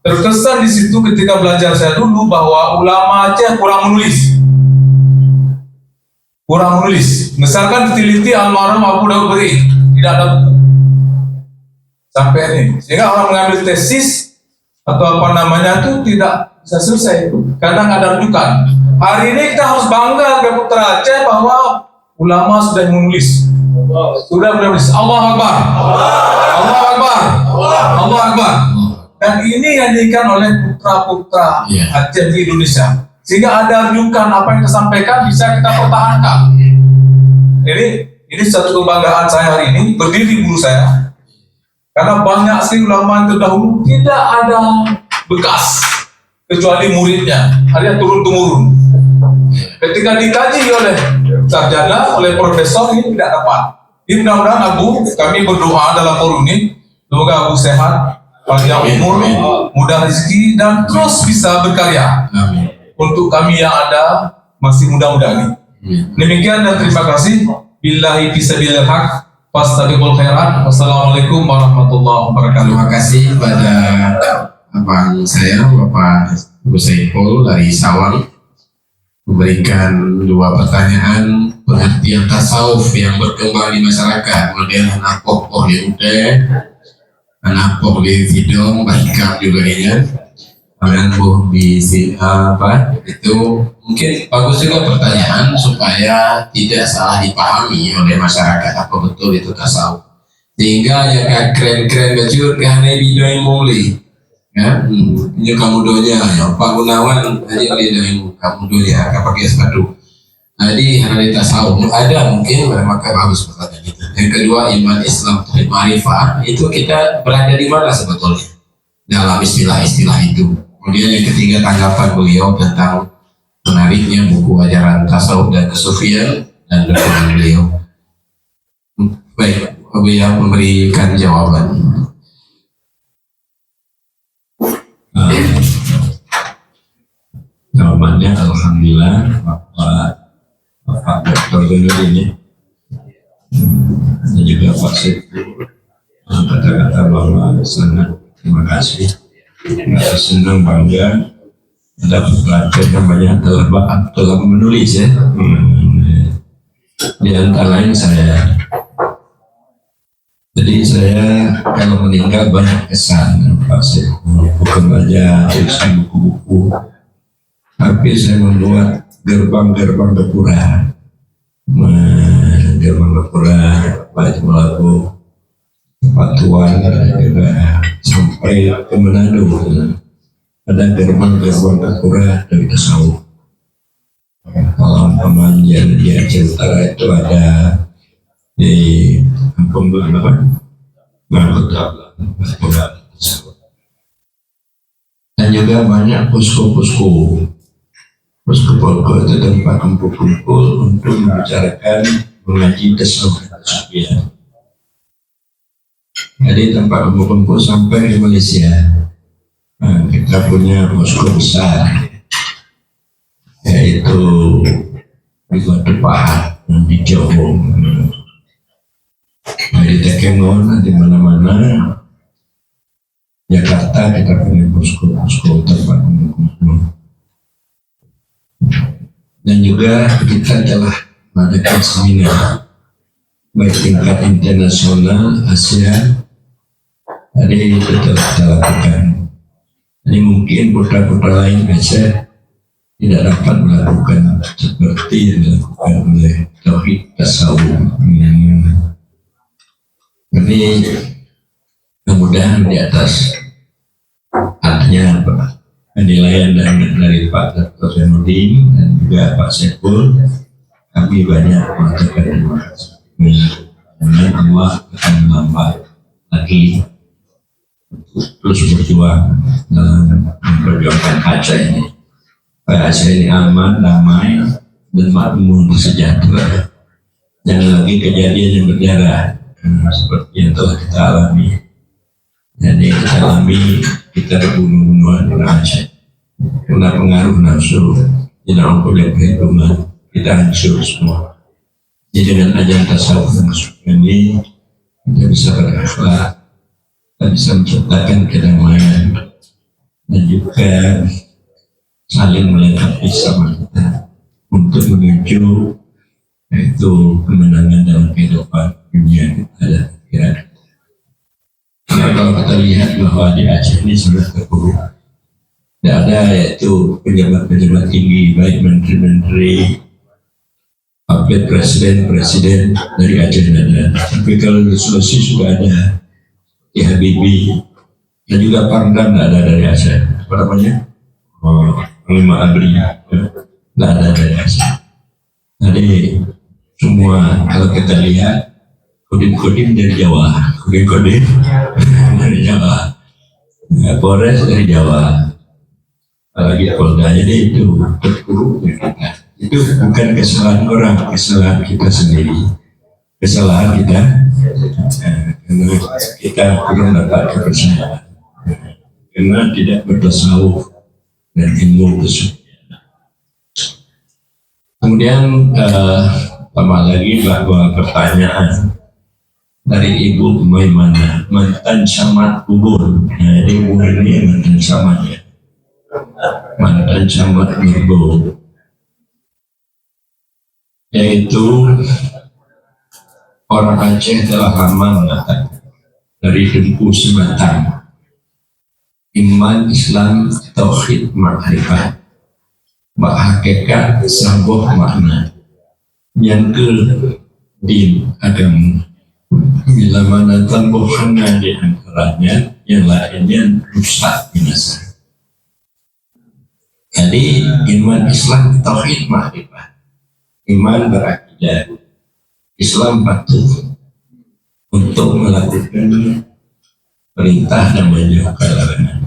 Terkesan di situ ketika belajar saya dulu bahwa ulama Aceh kurang menulis. Misalkan diteliti almarhum Abu Daud Beri, tidak ada buku. Sampai ini, sehingga orang mengambil tesis atau apa namanya itu tidak bisa selesai karena nggak ada rujukan. Hari ini kita harus bangga ke putra Aceh bahwa ulama sudah menulis. Sudah menulis. Allahu Akbar. Allahu Akbar. Allahu Akbar. Dan ini yang diinginkan oleh putra-putra Aceh di Indonesia. Sehingga ada rujukan apa yang disampaikan bisa kita pertahankan. Ini satu kebanggaan saya hari ini, berdiri guru saya. Karena banyak sekali ulama yang terdahulu tidak ada bekas kecuali muridnya, artinya turun-temurun. Ketika dikaji oleh sarjana, oleh profesor, ini tidak dapat. Ini mudah-mudahan Abu, kami berdoa dalam forum ini, semoga Abu sehat, panjang umur, mudah rezeki, dan terus bisa berkarya. Untuk kami yang ada masih muda-muda ini. Demikian dan terima kasih. billahi fisabilil haq fastabiqul khairat. Wassalamualaikum warahmatullahi wabarakatuh. Terima kasih pada abang saya, Bapak Ibu Saiful dari Sawang, memberikan 2 pertanyaan pengertian tasawuf yang berkembang di masyarakat. Model napok di Ude, napok di Sidong, bahkan juga ini menambuh di itu mungkin bagus juga pertanyaan supaya tidak salah dipahami oleh masyarakat apa betul itu tasawuf, sehingga yang keren-keren baju karena video yang mulai ya ini kamu doanya ya Pak Gunawan aja lidah kamu doanya akan pakai sepatu. Jadi hari tasawuf ada mungkin maka bagus pertanyaan itu. Yang kedua, iman Islam dan ma'rifah itu kita berada di mana sebetulnya dalam istilah-istilah itu. Kemudian yang ketiga, tanggapan beliau tentang menariknya buku ajaran tasawuf dan kesufian dan dokumen beliau. Baik, beliau memberikan jawaban. Jawabannya alhamdulillah Bapak Dr. Gunur ini dan juga Pak Saiful kata-kata bahwa sangat terima kasih, merasa senang bangga ada pelajar namanya telah menulis ya. Di antara lain saya, jadi saya kalau meninggal banyak kesan Pak Saiful, bukan saja tulisan buku-buku, tapi saya membuat gerbang-gerbang Gapura, baik melaku Patuan juga sampai ke Manado. Ada gerbang-gerbang Gapura dari tasawuf. Kalau pemanjang di Aceh Utara itu ada di Kampung Belanda, dan juga banyak posko-posko. Posko-posko itu tempat kumpul-kumpul untuk membicarakan mengaji tasawuf. Jadi tempat kumpul-kumpul sampai di Malaysia. Nah, kita punya posko besar, yaitu di Batu Pahat, di Johor, di Tekengon, di mana-mana. Jakarta kita punya posko-posko tempat kumpul-kumpul. Dan juga kita telah mengadakan seminar baik tingkat internasional, ASEAN. Jadi itu telah kita lakukan. Jadi mungkin putra-putra lain Aceh tidak dapat melakukan seperti yang dilakukan oleh Tauhid Tasawuf. Jadi mudah-mudahan di atas artinya penilaian dari Pak Dr. Zainuddin dan juga Pak Saiful, kami banyak mengucapkan terima kasih. Dan Allah akan menambah lagi terus berjuang dalam memperjuangkan Aceh ini. Supaya Aceh ini aman, damai, dan makmur, sejahtera. Jangan lagi kejadian yang berdarah seperti yang telah kita alami. Jadi kita alami, kita berbunuh-bunuhan di Aceh. Karena pengaruh nafsu, tidak mempunyai perhitungan, kita hancur semua. Jadi dengan ajaran tasawuf ini, kita bisa berakhlak, kita bisa menciptakan kedamaian, dan juga saling melengkapi sama kita untuk menuju yaitu kemenangan dalam kehidupan dunia kita dan akhirat. Nah, kalau kita lihat bahwa di Aceh ini sudah terpuruk, tidak ada yaitu pejabat-pejabat tinggi, baik menteri-menteri, wakil presiden dari Aceh ada. Tapi kalau di Sulawesi sudah ada di Habibie, dan juga Pardam ada dari Aceh. Apa namanya? Lima Abri, tidak ada dari Aceh. Jadi semua kalau kita lihat kodim-kodim dari Jawa, kodim-kodim dari Jawa, Polres dari Jawa, apalagi Polda. Jadi itu terpuruk kita. Itu bukan kesalahan orang, kesalahan kita sendiri, kesalahan kita karena kita belum dapat kepercayaan, karena tidak bertasawuf dan ilmu kesucian. Kemudian Tambah lagi bahwa pertanyaan dari Ibu Maimunah, mantan camat Ubud. Nah, Ibu ini mantan camat ya, mantan camat Ubud, yaitu orang Aceh telah lama mengatakan dari Dempu Sebatang, iman, Islam, tauhid, ma'rifat, hakikat, sebuah makna yang din agama. Bila mana tambuhannya di antaranya, yang lainnya rusak binasa. Jadi iman, Islam, tauhid, ma'rifat. Iman berakidah, Islam patuh untuk melakukan perintah dan menjauhkan larangan.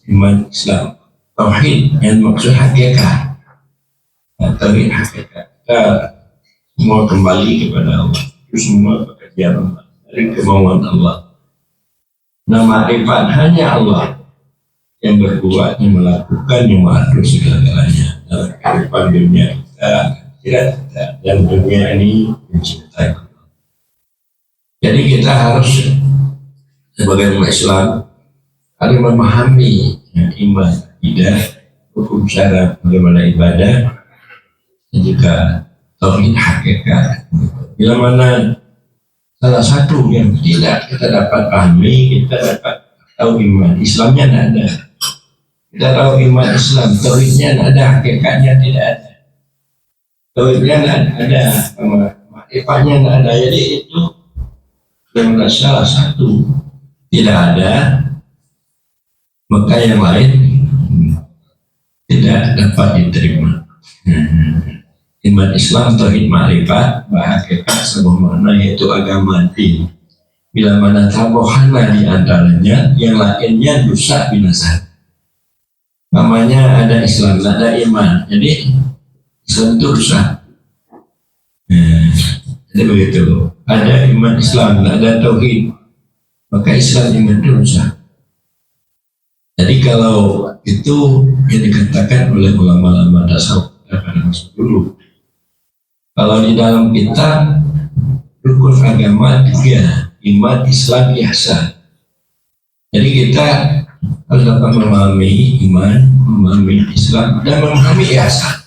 Iman, Islam, tauhid yang maksud hakikat. Tauhid hakikat. Kita semua kembali kepada Allah. Itu semua pekerjaan Allah, dari kemauan Allah. Nah, ma'rifat hanya Allah yang berbuat, yang melakukan, yang mengatur segala-galanya dalam kehidupan dunia kita, tidak kita, dan dunia ini mencintai Allah. Jadi kita harus sebagai umat Islam harus memahami iman, akidah, hukum syarat, bagaimana ibadah, dan juga tauhid hakikat. Bila mana salah satu yang tidak kita dapat pahami, kita dapat tahu iman Islamnya tidak ada. Kita tahu iman Islam, tauhidnya tidak ada, hakikatnya tidak ada. Tauhidnya tidak ada, ma'rifatnya tidak ada. Jadi itu yang salah satu tidak ada, maka yang lain tidak dapat diterima. Iman, Islam, tauhid, ma'rifat, hakikat, sebuah makna yaitu agama din. Bila mana tabohana di antaranya, yang lainnya rusak binasa. Namanya ada Islam, ada iman. Jadi Islam itu rusak. Jadi begitu. Ada iman Islam, ada tauhid, maka Islam iman itu rusak. Jadi kalau itu yang dikatakan oleh ulama-ulama tasawuf pada masa dulu. Kalau di dalam kitab rukun agama 3, iman, Islam, ihsan. Jadi kita harus dapat memahami iman, memahami Islam, dan memahami ihsan.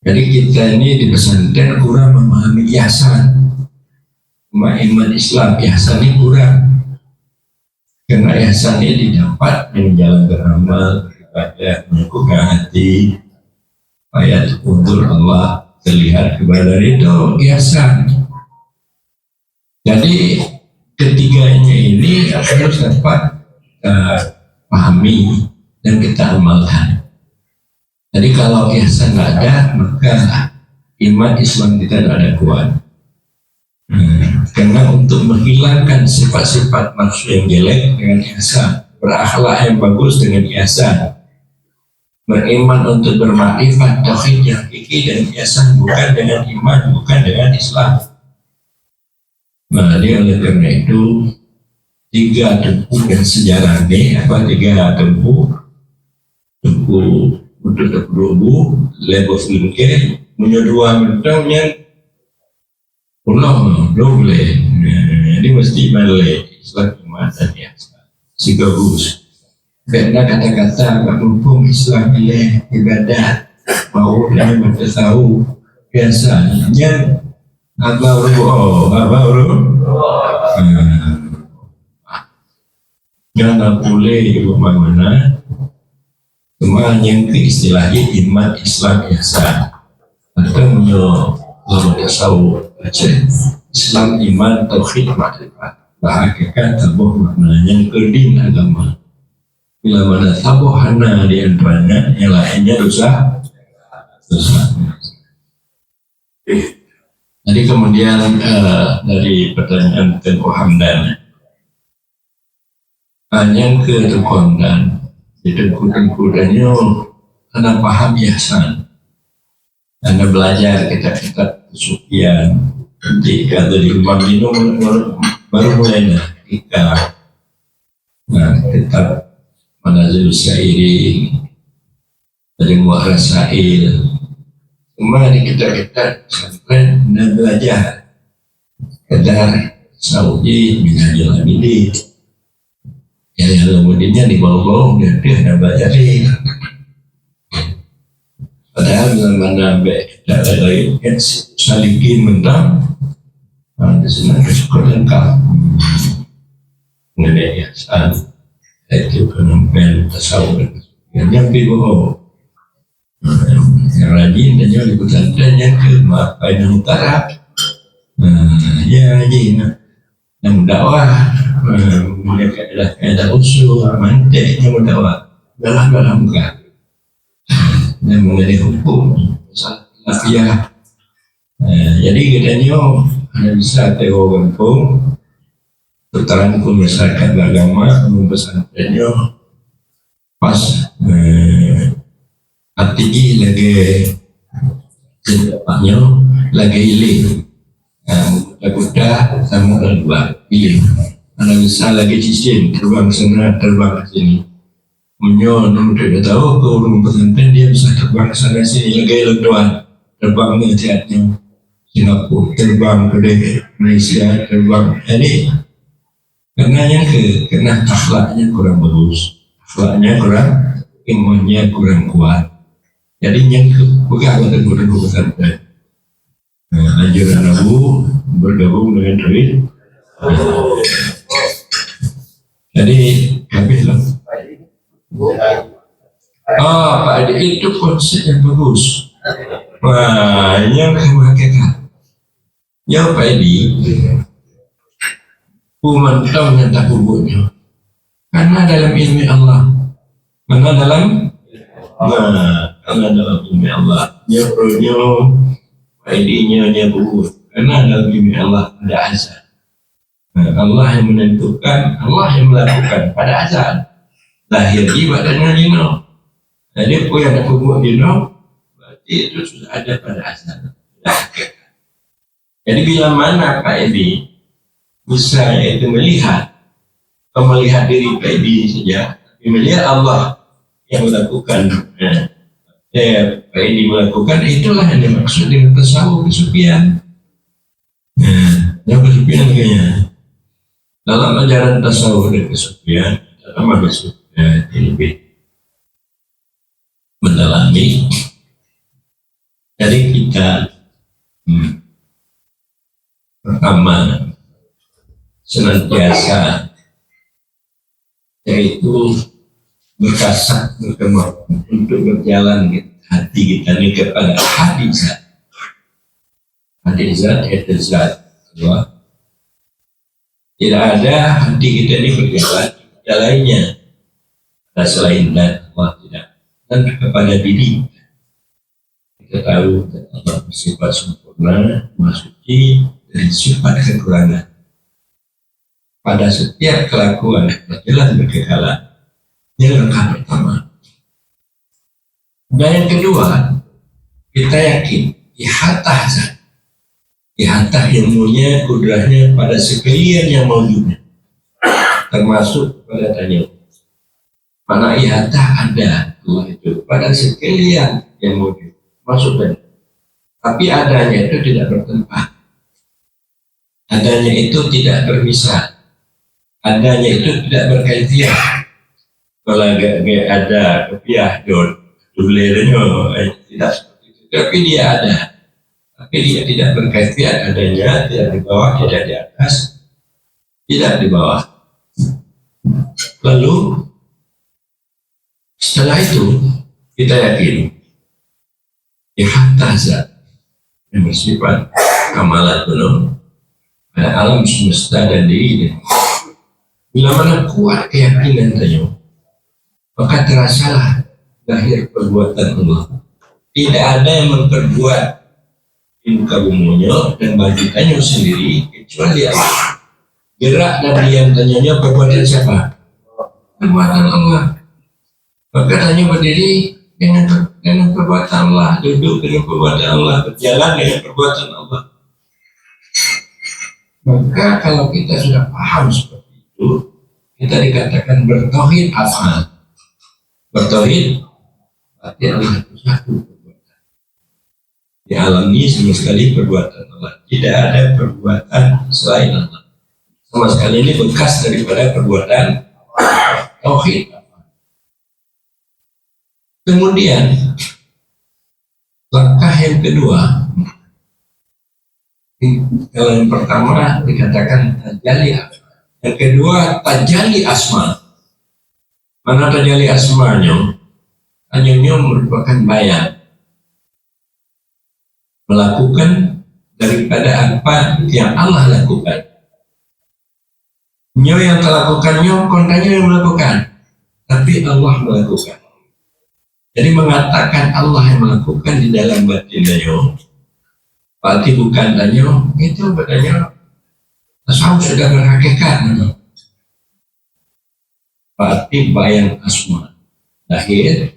Jadi kita ini di pesantren kurang memahami ihsan. Iman, Islam, ihsan ini kurang. Karena ihsan ini didapat dengan jalan beramal, beribadah, mengukuhkan hati, ayat untuk Allah terlihat kepada ridho, ihsan. Jadi ketiganya ini harus dapat pahami dan kita amalkan. Jadi kalau ihsan nggak ada, maka iman Islam kita tidak ada kuat. Karena untuk menghilangkan sifat-sifat nafsu yang jelek dengan ihsan, berakhlak yang bagus dengan ihsan, beriman untuk bermakrifat, tauhid yang hakiki dan ihsan, bukan dengan iman, bukan dengan Islam. Nah, oleh karena itu 3 tempuh dan sejarah ini, 3 tempuh untuk terperubu level filmke menyedua mentangnya belum boleh. Jadi mesti balik Islam, iman dan ihsan sekaligus. Karena kata-kata mumpung Islam ini ibadah mau dan tahu biasanya apa jangan boleh bagaimana cuma yang istilahnya iman, Islam, ihsan atau menurut tasawuf Islam, iman, tauhid, ma'rifat, hakikat, tabuh maknanya kedin agama. Bila mana tabohana di antaranya, yang lainnya rusak. Jadi kemudian dari pertanyaan Tengku Hamdan, yang ke Tengku Hamdan, di Tengku Danyo, Anda paham ihsan, Anda belajar kitab-kitab kesucian, ketika dari Imam Minum baru mulai kitab, kitab Manazil Syairi, dari Mu'arasail, Cuma di kita pesantren dan belajar kadar Saudi minhajul abidin. Ya kemudiannya di bawah dia ada belajar sih. Padahal zaman Nabi tidak ada yang salikin mentang di sana kesyukur lengkap mengenai yayasan itu penampilan tasawuf yang nyampe bawah yang rajin dan yang di pesantren yang ke Padang Utara ya rajin yang dakwah mereka ada usul mantek yang dakwah dalam enggak yang mengenai hukum masalah jadi katanya hanya bisa teori kampung terangkum masyarakat beragama pesantrennya pas arti lagi tempatnya lagi hiling kuda sama dua hiling anda bisa lagi cicing terbang sana terbang sini menyon untuk tahu ke orang pesantren dia bisa terbang sana sini lagi doang terbang ke jatnya Singapura terbang ke Malaysia terbang jadi karena yang kena akhlaknya kurang bagus akhlaknya kurang imannya kurang kuat jadi yang pegang dan bergabung pesantren anjuran Abu bergabung dengan Rid jadi habis lah Pak Adi itu konsep yang bagus wah yang hakikat ya Pak Adi kumantau nyata kubuknya karena dalam ilmu Allah karena dalam ilmu Allah dia perlunya Pak Adi nya kubuk karena dalam ilmu Allah ada azan Allah yang menentukan Allah yang melakukan pada azan lahir ibadahnya dino jadi apa yang ada kubuk dino berarti itu sudah ada pada azan jadi bila mana Pak Edi bisa itu melihat diri Pak Edi saja melihat Allah yang melakukan Pak Edi melakukan itulah yang dimaksud dengan tasawuf kesufian yang kesufian kayaknya dalam ajaran tasawuf dan kesufian dalam kesufian lebih mendalami jadi kita pertama senantiasa yaitu berkasat berkemau untuk berjalan hati kita ini kepada hadizat yaitu zat Allah tidak ada hati kita ini berjalan kepada lainnya ada selain dan Allah tidak dan kepada diri kita tahu Allah bersifat sempurna suci dari sifat kekurangan pada setiap kelakuan jelas berkekalan ini langkah pertama dan yang kedua kita yakin ihatah ilmunya kudrahnya pada sekalian yang mawjudnya termasuk pada tanya mana ihatah ada Allah itu pada sekalian yang mawjud maksudnya tapi adanya itu tidak bertempat adanya itu tidak bermisal adanya itu tidak berkaitan kalau ada kepiah dulernya tidak seperti itu tapi dia ada tapi dia tidak berkaitan adanya tidak di bawah tidak di atas tidak di bawah lalu setelah itu kita yakin hatta zat yang bersifat kamalat penuh pada alam semesta dan diri bila mana kuat keyakinan tanya maka terasalah lahir perbuatan Allah tidak ada yang memperbuat di muka bumunya dan bagi tanya sendiri kecuali Allah gerak dan diam tanyanya perbuatan siapa? Perbuatan Allah maka tanya berdiri dengan perbuatan Allah duduk dengan perbuatan Allah berjalan dengan perbuatan Allah maka kalau kita sudah paham seperti itu kita dikatakan bertauhid afal bertauhid berarti Allah itu satu perbuatan Di alam ini sama sekali perbuatan Allah. Tidak ada perbuatan selain Allah. Sama sekali ini bekas daripada perbuatan tauhid. Kemudian langkah yang kedua, kalau yang pertama dikatakan tajalli, yang kedua tajalli asma. Mana tajalli asmanya? Hanya merupakan bayan, melakukan daripada apa yang Allah lakukan. Nyo yang terlakukan, nyo kontanya yang melakukan, tapi Allah melakukan. Jadi mengatakan Allah yang melakukan di dalam batin nyo, berarti bukan danyo, itu badannya tasawuf sudah berhakikat. Berarti bayang asma lahir,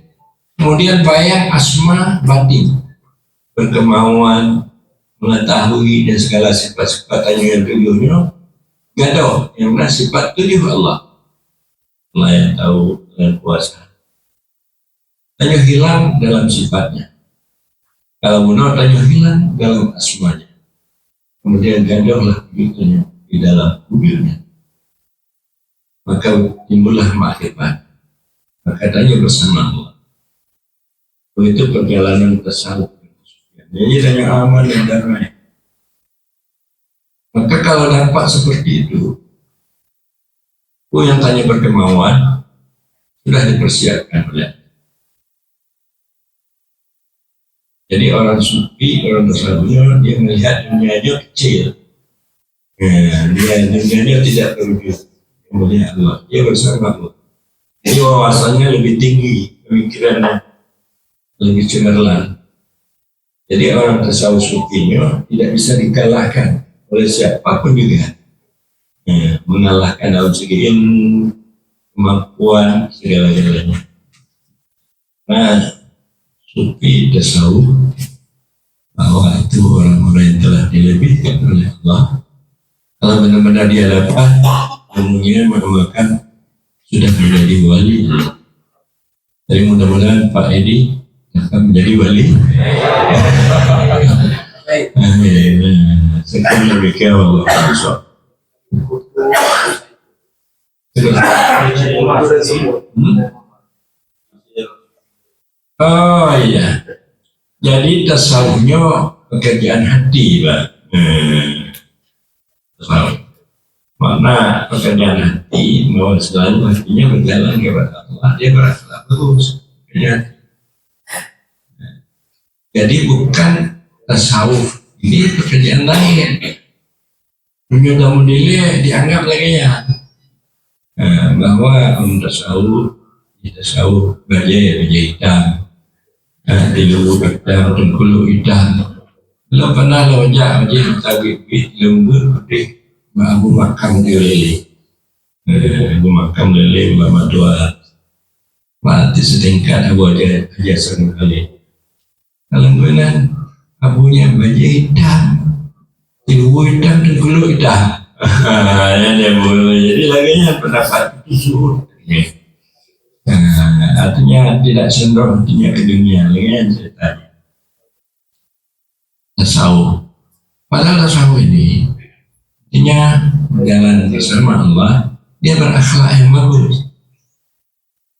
kemudian bayang asma batin, berkemauan, mengetahui dan segala sifat-sifatnya yang tujuhnya gadoh, yang mana sifat tujuh Allah. Allah yang tahu dan kuasa. Hanya hilang dalam sifatnya. Kalau menurut hanya hilang dalam asmanya. Kemudian gadohlah wujudnya di dalam wujudnya. Maka timbullah ma'rifat. Maka tanya bersama Allah. Itu perjalanan tasawuf. Jadi hanya aman dan damai. Maka kalau dapat seperti itu, yang tanya berkemauan sudah dipersiapkan oleh. Jadi orang sufi, orang tasawuf, dia melihat dunianya kecil. Dia dunianya tidak terwujud. Kemudian Allah, dia bersama Allah. Jadi wawasannya lebih tinggi, pemikirannya lebih cemerlang. Jadi orang tasawuf sufinya tidak bisa dikalahkan oleh siapapun juga. Mengalahkan dalam segi ilmu, kemampuan, segala-galanya. Nah, sufi tasawuf bahwa itu orang-orang yang telah dilebihkan oleh Allah. Kalau benar-benar dia dapat, ilmunya merupakan sudah menjadi wali. Jadi mudah-mudahan Pak Edi akan menjadi wali. Sekian lebih kau Allah. Oh iya, jadi tasawufnya pekerjaan hati, Pak. Tasawuf. Mana pekerjaan hati, bahwa selalu hatinya berjalan kepada Allah, dia berakhlak terus. Ya. Jadi bukan tasawuf, ini pekerjaan lain. Dunia modilnya dianggap lagi ya, bahwa tasawuf bajai hitam, tilu hitam, tengkulu hitam. Lo pernah lo ajak bajai tabibit lembut putih. Abu makam lele, ulama tua, mati setingkat Abu aja sering kali. Kalau kemudian abunya baju hitam, tilu hitam dan kulit hitam. Jadi laginya pendapat itu. Artinya tidak sendok artinya ke dunia, laginya ceritanya. Tasawuf, padahal tasawuf ini artinya berjalan bersama Allah, dia berakhlak yang bagus.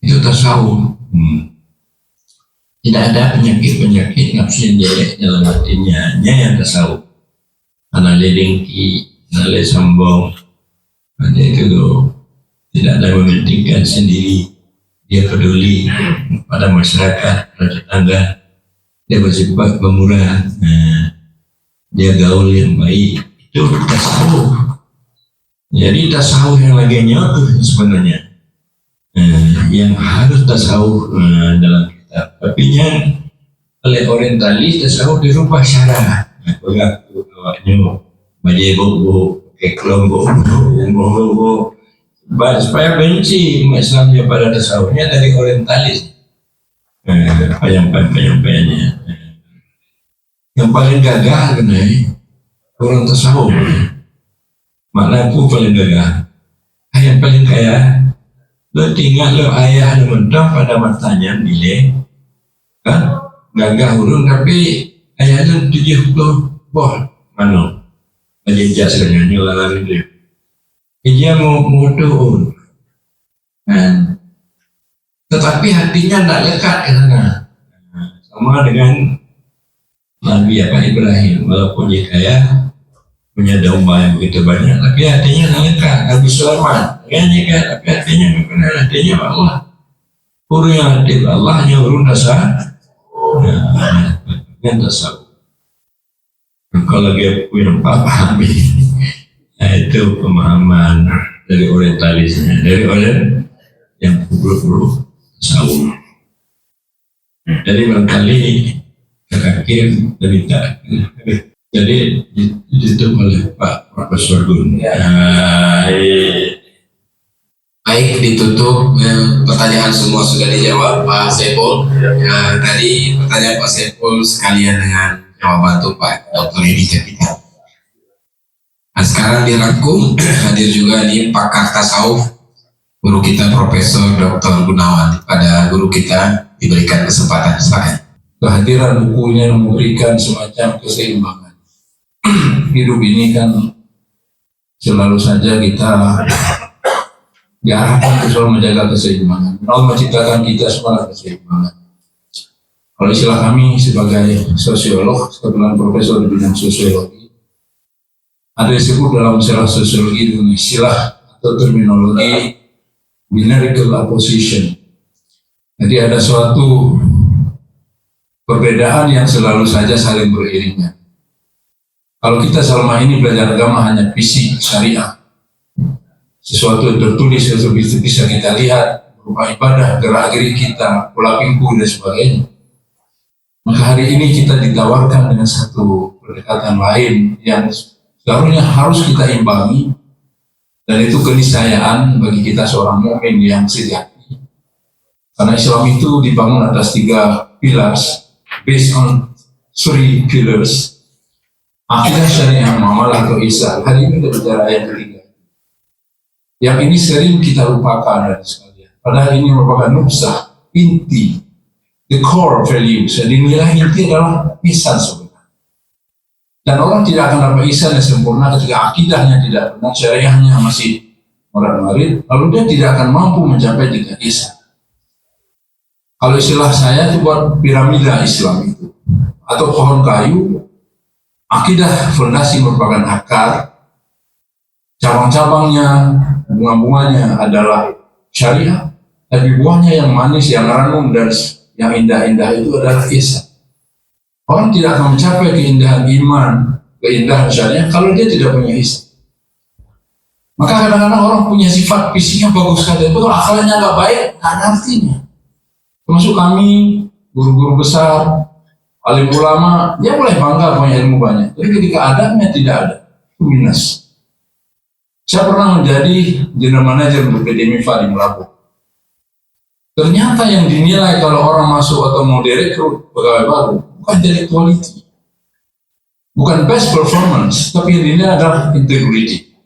Itu tasawuf. Tidak ada penyakit-penyakit nafsu yang jelek dalam hatinya. Yang tasawuf. Analis dengki, analis sombong, ada itu tidak ada mementingkan sendiri. Dia peduli pada masyarakat, pada tetangga. Dia bersifat pemurah. Dia gaul yang baik. Itu tasawuf. Jadi tasawuf yang lagi nyoto sebenarnya yang harus tasawuf dalam kitab. Tapi yang oleh orientalis tasawuf dirubah syarat. Aku awaknya bajai bobo, keklong bobo, supaya benci umat Islamnya pada tasawufnya dari orientalis. Penyampaiannya. Yang paling gagal kenai orang tasawuf, makna aku paling gagah, yang paling kaya, lo tinggal lo ayah ada mentang pada matanya nilai, kan gagah urung tapi ayatnya 70 menjejak dengan nyulang dia. Dia mau doa, tetapi hatinya tidak lekat ke sana. Sama dengan Nabi Ibrahim, walaupun dia kaya, punya domba yang begitu banyak, tapi hatinya tidak lekat. Nabi Sulaiman, tapi hatinya bukan hatinya Allah. Purnya hati Allah hanya urun dasar, yang tasawuf. Kalau dia punya paham, itu pemahaman dari orientalisnya, dari orang yang perlu tasawuf. Jadi barangkali terakhir dari tak. Jadi ditutup oleh Pak Profesor Gun. Baik, ditutup. Pertanyaan semua sudah dijawab Pak Saiful. Tadi pertanyaan Pak Saiful sekalian dengan jawaban tuh Pak Dr. Edi Capita. Nah, sekarang dirangkum hadir juga nih pakar tasawuf, guru kita Profesor Dr. Gunawan. Pada guru kita diberikan kesempatan, silakan. Kehadiran bukunya memberikan semacam keseimbangan. Hidup ini kan selalu saja kita diarahkan untuk selalu menjaga keseimbangan. Allah menciptakan kita semua keseimbangan. Kalau istilah kami sebagai sosiolog, kebetulan profesor di bidang sosiologi, ada disebut dalam istilah sosiologi dengan istilah atau terminologi binarical opposition. Jadi ada suatu perbedaan yang selalu saja saling beriringan. Kalau kita selama ini belajar agama hanya fisik syariah, sesuatu yang tertulis atau bisa kita lihat berupa ibadah, gerak-gerik kita, pola pikir dan sebagainya. Maka hari ini kita ditawarkan dengan satu pendekatan lain yang seharusnya harus kita imbangi, dan itu keniscayaan bagi kita seorang mukmin yang sejati. Karena Islam itu dibangun atas 3 pillars, based on 3 pillars. Akidah, syariah, muamalah atau ihsan. Hari ini kita bicara ayat ketiga. Yang ini sering kita lupakan dari sekalian. Padahal ini merupakan nubsah, inti, the core values. Jadi nilai inti adalah ihsan sebenarnya. Dan orang tidak akan dapat ihsan yang sempurna ketika akidahnya tidak benar, syariahnya masih morat-marit, lalu dia tidak akan mampu mencapai tingkat ihsan. Kalau istilah saya itu buat piramida Islam itu, atau pohon kayu, akidah fondasi merupakan akar, cabang-cabangnya, bunga-bunganya adalah syariah, tapi buahnya yang manis, yang ranum dan yang indah-indah itu adalah ihsan. Orang tidak akan mencapai keindahan iman, keindahan syariah kalau dia tidak punya ihsan. Maka kadang-kadang orang punya sifat fisiknya bagus sekali, tapi kalau akalnya nggak baik, nggak ada artinya. Termasuk kami, guru-guru besar, alim ulama, dia boleh bangga punya ilmu banyak, tapi ketika adanya tidak ada, itu minus. Saya pernah menjadi general manager untuk PT MIFA di Melabuh. Ternyata yang dinilai kalau orang masuk atau mau direkrut pegawai baru bukan dari quality, bukan best performance, tapi yang dinilai adalah integrity.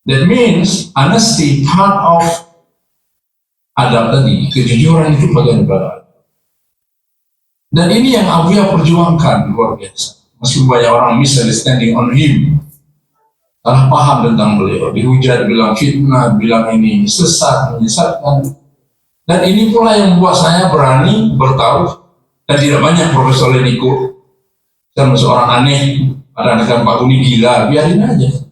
That means honesty part of adab tadi, kejujuran itu bagian dari. Dan ini yang Abuya perjuangkan luar biasa. Meskipun banyak orang misunderstanding on him, salah paham tentang beliau, dihujat, bilang fitnah, bilang ini sesat, menyesatkan. Dan ini pula yang membuat saya berani bertaruh, dan tidak banyak profesor yang ikut. Saya seorang aneh, kadang-kadang Pak Uni gila, biarin aja.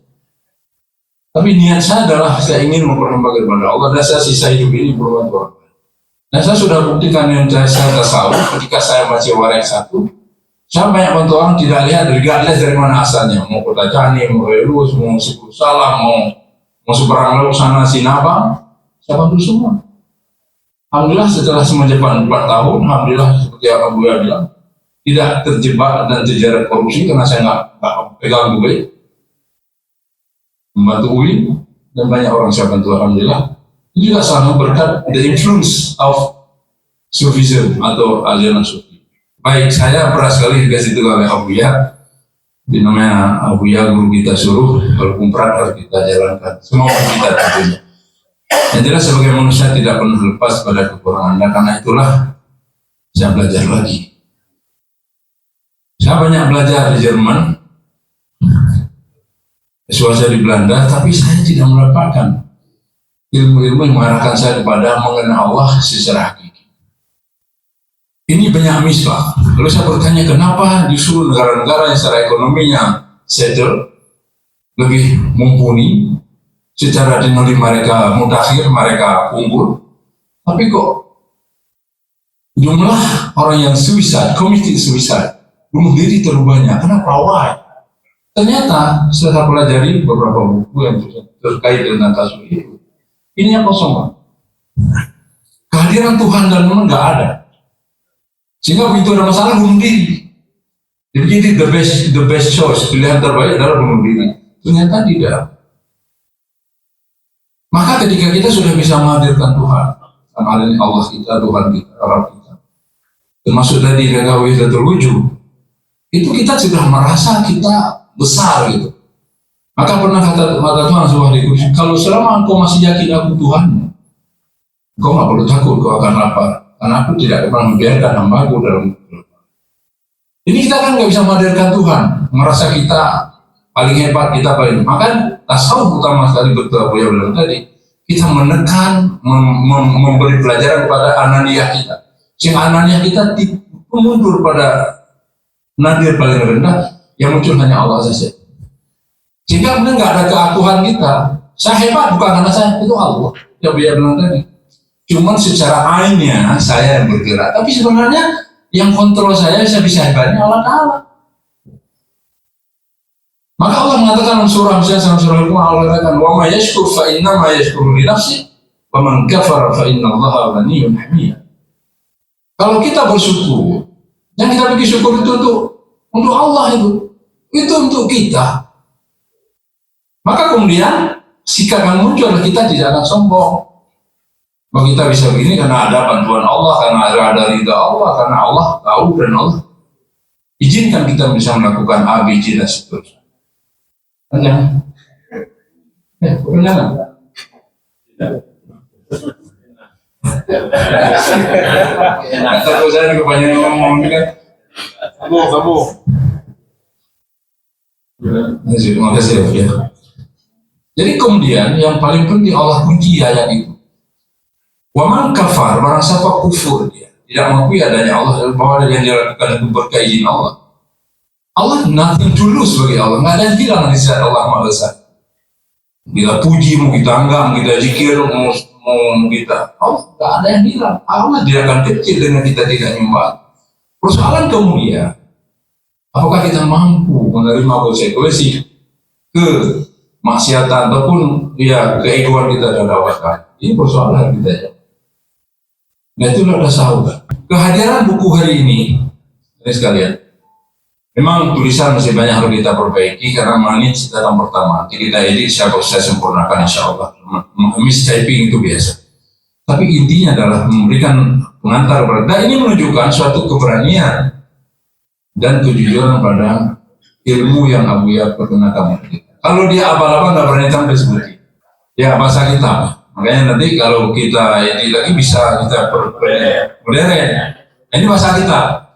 Tapi niat saya adalah saya ingin memperhembahkan kepada Allah, dan saya sisa hidup ini berbuat orang. Dan saya sudah buktikan yang saya tasawuf ketika saya masih warai 1. Saya banyak bantu orang tidak lihat regardless dari mana asalnya, mau Kota Jani, mau Relus, mau Sipul Salam, mau seberang laut sana Sinabang, saya bantu semua. Alhamdulillah setelah semenjak 4 tahun, alhamdulillah seperti yang Abu Ya bilang, tidak terjebak dan terjerat korupsi karena saya nggak pegang duit, membantu UIN, dan banyak orang saya bantu alhamdulillah. Ini juga sama berkat the influence of Sufism atau aliran Sufi. Baik, saya pernah sekali dikasih itu oleh Abu Ya, dinamanya Abu Ya guru kita suruh, kalau kumpulan harus kita jalankan, semua kita tentunya. Yang jelas sebagai manusia tidak pernah lepas pada kekurangan, dan karena itulah saya belajar lagi. Saya banyak belajar di Jerman, S2 di Belanda, tapi saya tidak mendapatkan ilmu-ilmu yang mengarahkan saya kepada mengenal Allah secara hakiki. Ini banyak miss, Pak. Lalu saya bertanya, kenapa justru negara-negara yang secara ekonominya settle, lebih mumpuni, secara teknologi mereka mutakhir, mereka unggul, tapi kok jumlah orang yang suicide, committed suicide, bunuh diri terlalu banyak? Kenapa? Why? Ternyata setelah pelajari beberapa buku yang terkait dengan kasus itu, ini yang kosong. Kehadiran Tuhan dan memang nggak ada. Sehingga begitu ada masalah, bunuh diri. Jadi the best choice, pilihan terbaik adalah bunuh diri. Ternyata tidak. Maka ketika kita sudah bisa menghadirkan Tuhan, sama ada Allah kita, Tuhan kita, Rabb kita, termasuk tadi jaga wahdatul wujud, itu kita sudah merasa kita besar gitu. Maka pernah kata Tuhan sebuah dikutip, kalau selama engkau masih yakin aku Tuhan, engkau nggak perlu takut kau akan lapar, karena aku tidak pernah membiarkan hambaku dalam kegelapan. Ini kita kan nggak bisa menghadirkan Tuhan, merasa kita paling hebat, kita paling. Maka tasawuf utama sekali betul apa yang bilang tadi, kita menekan, memberi pelajaran kepada ananiyah kita. Sehingga ananiyah kita mundur pada nadir paling rendah, yang muncul hanya Allah saja. Sehingga benar nggak ada keakuan kita. Saya hebat bukan karena saya, itu Allah. Yang dia bilang tadi. Cuman secara ainnya saya yang bergerak, tapi sebenarnya yang kontrol saya bisa hebatnya Allah Ta'ala. Maka Allah mengatakan dalam surah misalnya surah Al-Quran, Allah katakan wa ma yashkur fa inna ma yashkuru li nafsi wa man kafara fa inna Allaha ghaniyyun hamid. Kalau kita bersyukur, yang kita bagi syukur itu untuk Allah, itu untuk kita. Maka kemudian sikap yang muncul kita tidak akan sombong. Bahwa kita bisa begini karena ada bantuan Allah, karena ada ridha Allah, karena Allah tahu dan Allah izinkan kita bisa melakukan A, B, C dan seterusnya. Tanya. Pertanyaan. Takut saya kebanyakan ngomong ini kan. Kamu. Terima kasih ya. Jadi kemudian yang paling penting Allah kunci ayat itu. Wa man kafar, barang siapa kufur dia, tidak mengakui adanya Allah, bahwa yang dia lakukan itu berkah izin Allah. Allah nothing to lose bagi Allah, nggak ada yang hilang di saat Allah Maha Esa. Kita puji, mau kita anggap, mau kita zikir, mau kita, Allah nggak ada yang hilang. Allah tidak akan kecil dengan kita tidak nyembah. Persoalan kemudian, apakah kita mampu menerima konsekuensi kemaksiatan ataupun ya keegoan kita dan dawatkan? Ini persoalan kita ya. Nah itu ada sahur. Kehadiran buku hari ini sekalian, memang tulisan masih banyak harus kita perbaiki karena manage dalam pertama. Jadi kita edit, saya sempurnakan insya Allah. Mistyping itu biasa. Tapi intinya adalah memberikan pengantar dan ini menunjukkan suatu keberanian dan kejujuran pada ilmu yang Abu Ya'qub perkenalkan. Kalau dia abal-abal nggak berani tampil seperti ya bahasa kita. Makanya nanti kalau kita edit lagi bisa kita modern. Ini bahasa kita.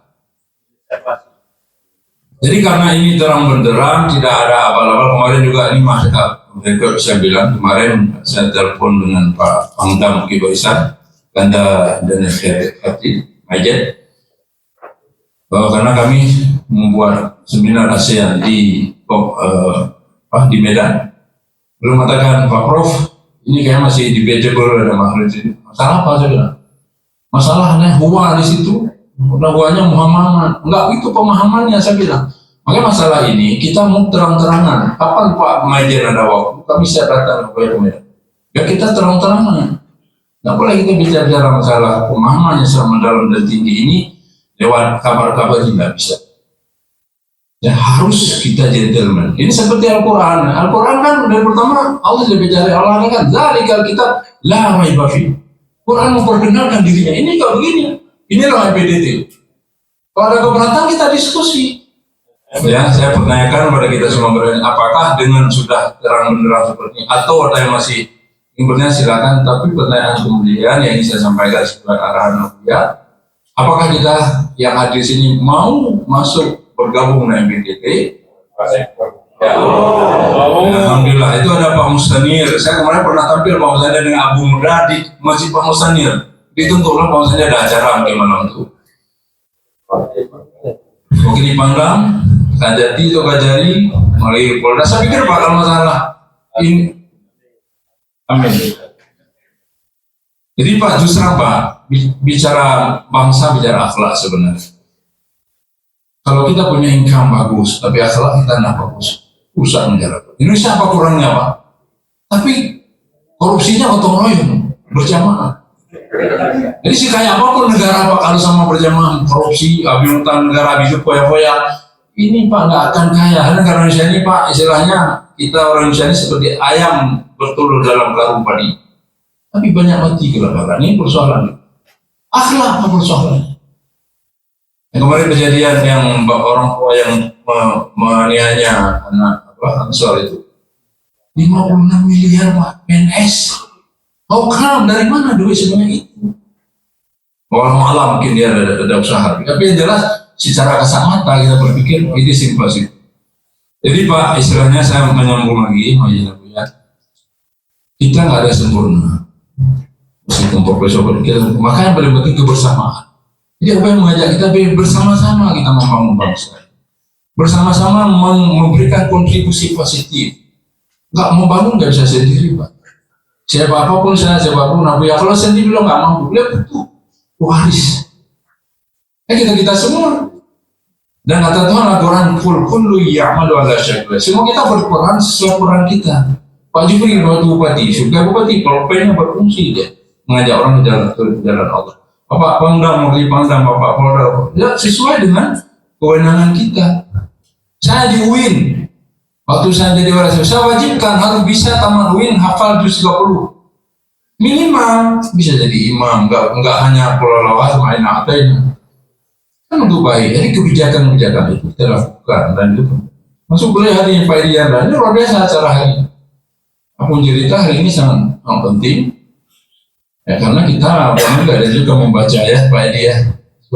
Jadi karena ini terang benderang, tidak ada abal-abal. Kemarin juga ini mereka bisa bilang, kemarin saya telepon dengan Pak Pangdam Kibaisan, Kanda dan Hati Majid, bahwa karena kami membuat seminar ASEAN di Medan, belum mengatakan Pak Prof, ini kayak masih debatable ada masalah apa saya bilang? Masalahnya huwa di situ. Huwanya Muhammad, enggak itu pemahamannya saya bilang. Makanya masalah ini kita mau terang-terangan. Kapan Pak Majen ada waktu? Kami siap datang ke Medan. Ya kita terang-terangan. Nggak boleh kita bicara masalah pemahamannya secara mendalam dan tinggi ini lewat kabar-kabar tidak bisa. Ya harus kita gentleman. Ini seperti Al-Quran. Al-Quran kan dari pertama Allah sudah bicara, Allah kan zalikal kitab la raiba fi. Quran memperkenalkan dirinya. Ini kalau begini. Inilah IPDT. Kalau ada keberatan kita diskusi. Ya, saya pertanyakan kepada kita semua apakah dengan sudah terang benderang seperti ini atau ada yang masih ingin bertanya silakan. Tapi pertanyaan kemudian yang ingin saya sampaikan sebagai arahan ya, apakah kita yang hadir di sini mau masuk bergabung dengan MBTT. Ya. Alhamdulillah, itu ada Pak Mustanir. Saya kemarin pernah tampil Pak Mustanir dengan Abu Muda di Masjid Pak Mustanir. Itu untuk Pak Mustanir ada acara gimana itu. Oke, di Pangdam, Kajati atau Kajari, mari Polda. Saya pikir bakal masalah ini. Amin. Jadi Pak, justru Pak, bicara bangsa, bicara akhlak sebenarnya. Kalau kita punya income bagus, tapi akhlak kita tidak bagus, usah menjara. Indonesia apa kurangnya Pak? Tapi korupsinya gotong royong, berjamaah. Jadi sih kayak apapun negara Pak, kalau sama berjamaah korupsi, habis utang negara, habis foya-foya, ini Pak nggak akan kaya. Karena negara Indonesia ini Pak, istilahnya kita orang Indonesia ini seperti ayam bertelur dalam karung padi. Tapi banyak mati kelaparan. Ini persoalan. Akhlak apa persoalannya? Yang kemarin kejadian yang orang tua yang menganiaya anak Ansor itu 56 miliar Pak PNS. Oh kan dari mana duit sebanyak itu? Orang malam mungkin dia ada usaha. Tapi yang jelas secara kasat mata kita berpikir ini simpel sih. Jadi Pak, istilahnya saya menyambung lagi, kita nggak ada sempurna. Meskipun profesor kita, maka yang paling penting kebersamaan. Jadi apa yang mengajak kita bersama-sama kita membangun bangsa, bersama-sama memberikan kontribusi positif. Nggak membangun nggak bisa sendiri Pak. Siapapun siapapun Nabi ya, kalau sendiri lo nggak mampu, dia butuh waris. Kita semua. Dan kata Tuhan Al-Quran, kullu ya'malu ala syakla. Semua kita berperan sesuai peran kita. Pak Jibril waktu bupati, surga bupati, pulpennya berfungsi dia mengajak orang ke jalan Allah. Bapak Pangdam, Wakil Pangdam, Bapak Polda, ya sesuai dengan kewenangan kita. Saya di UIN, waktu saya jadi waras, saya wajibkan harus bisa tamat UIN hafal juz 30 minimal, bisa jadi imam, enggak hanya pulalawas main atain. Kan untuk baik. Jadi kebijakan-kebijakan itu kita lakukan dan itu masuk kuliah hari ini Pak Irian, dan ini luar biasa acara hari ini. Aku cerita hari ini sangat penting. Ya, karena kita nggak ada juga membaca ayat Pak Edi ya.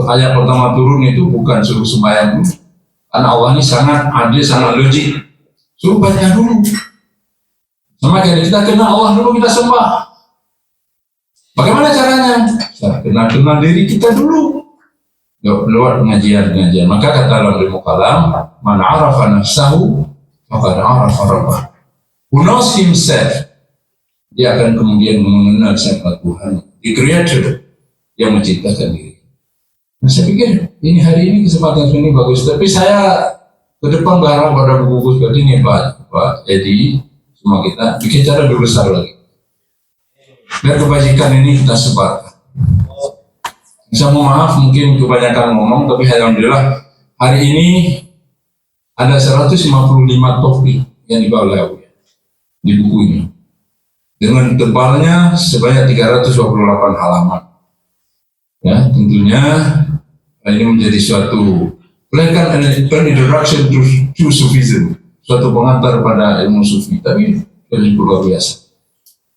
Ayat pertama turun itu bukan suruh sembahyang dulu, karena Allah ini sangat adil, sangat logik. Suruh baca dulu. Sama kayak kita kenal Allah dulu, kita sembah. Bagaimana caranya? Kenal diri kita dulu. Lewat pengajian. Maka kata dalam ilmu kalam, man arafa nafsahu faqad arafa rabbah. Who knows himself, dia akan kemudian mengenal siapa Tuhan, the creator yang menciptakan diri. Nah, saya pikir ini hari ini kesempatan ini bagus, tapi saya ke depan berharap pada buku-buku seperti ini Pak Edi, semua kita bikin cara lebih besar lagi. Biar kebajikan ini kita sebar. Saya mohon maaf mungkin kebanyakan ngomong, tapi alhamdulillah hari ini ada 155 topik yang dibawa oleh Abu di buku ini. Dengan tebalnya sebanyak 328 halaman. Ya, tentunya ini menjadi suatu an introduction to Sufism, suatu pengantar pada ilmu Sufi, tapi luar biasa.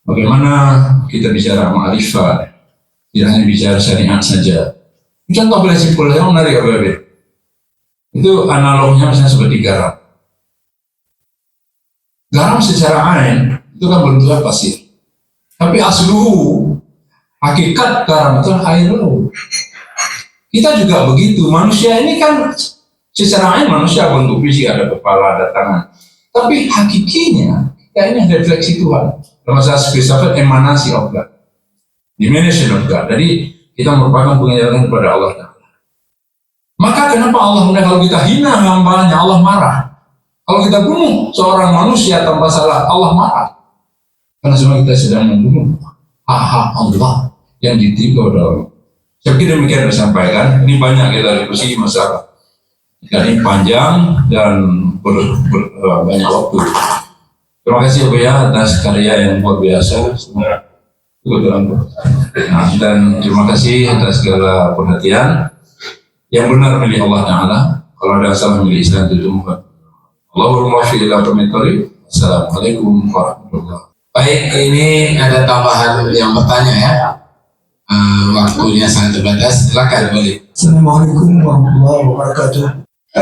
Bagaimana kita bicara ma'rifat, tidak hanya bicara syariat saja. Contoh paling simpel yang menarik itu analognya misalnya seperti garam. Garam secara ain itu kan bentuknya pasir. Tapi asluhu, hakikat garam itu air laut. Kita juga begitu. Manusia ini kan secara ain manusia bentuk fisik, ada kepala, ada tangan. Tapi hakikinya kita ini refleksi Tuhan. Dalam bahasa filsafat emanasi of God, dimension of God. Jadi kita merupakan pengejaran kepada Allah. Maka kenapa Allah kalau kita hina hambanya Allah marah? Kalau kita bunuh seorang manusia tanpa salah, Allah marah. Karena semua kita sedang membunuh hak Allah yang ditipu oleh Allah. Saya pikir demikian disampaikan. Ini banyak kita diskusi masalah. Ini panjang dan banyak waktu. Terima kasih Bu ya atas karya yang luar biasa. Nah, dan terima kasih atas segala perhatian. Yang benar milik Allah Ta'ala. Kalau ada salah milik Islam itu Allahumma fi'ila komentari. Assalamualaikum warahmatullahi wabarakatuh. Baik, ini ada tambahan yang bertanya ya. Waktunya sangat terbatas. Silakan boleh. Assalamualaikum warahmatullahi wabarakatuh.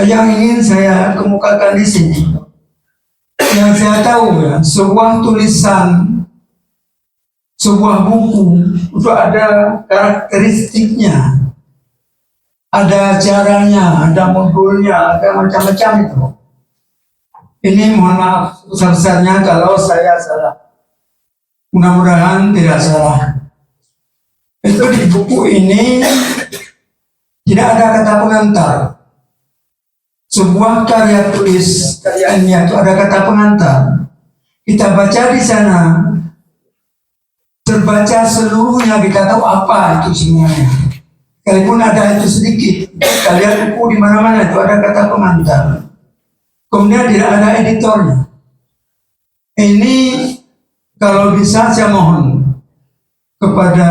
yang ingin saya kemukakan di sini. Yang saya tahu ya, sebuah tulisan, sebuah buku itu ada karakteristiknya, ada caranya, ada modulnya, ada macam-macam itu. Ini mohon maaf sebesar-besarnya kalau saya salah. Mudah-mudahan tidak salah. Itu di buku ini tidak ada kata pengantar. Sebuah karya tulis, karya ilmiah itu ada kata pengantar. Kita baca di sana, terbaca seluruhnya, kita tahu apa itu sebenarnya. Kalaupun ada itu sedikit, kita lihat buku di mana-mana itu ada kata pengantar. Kemudian tidak ada editornya. Ini kalau bisa saya mohon kepada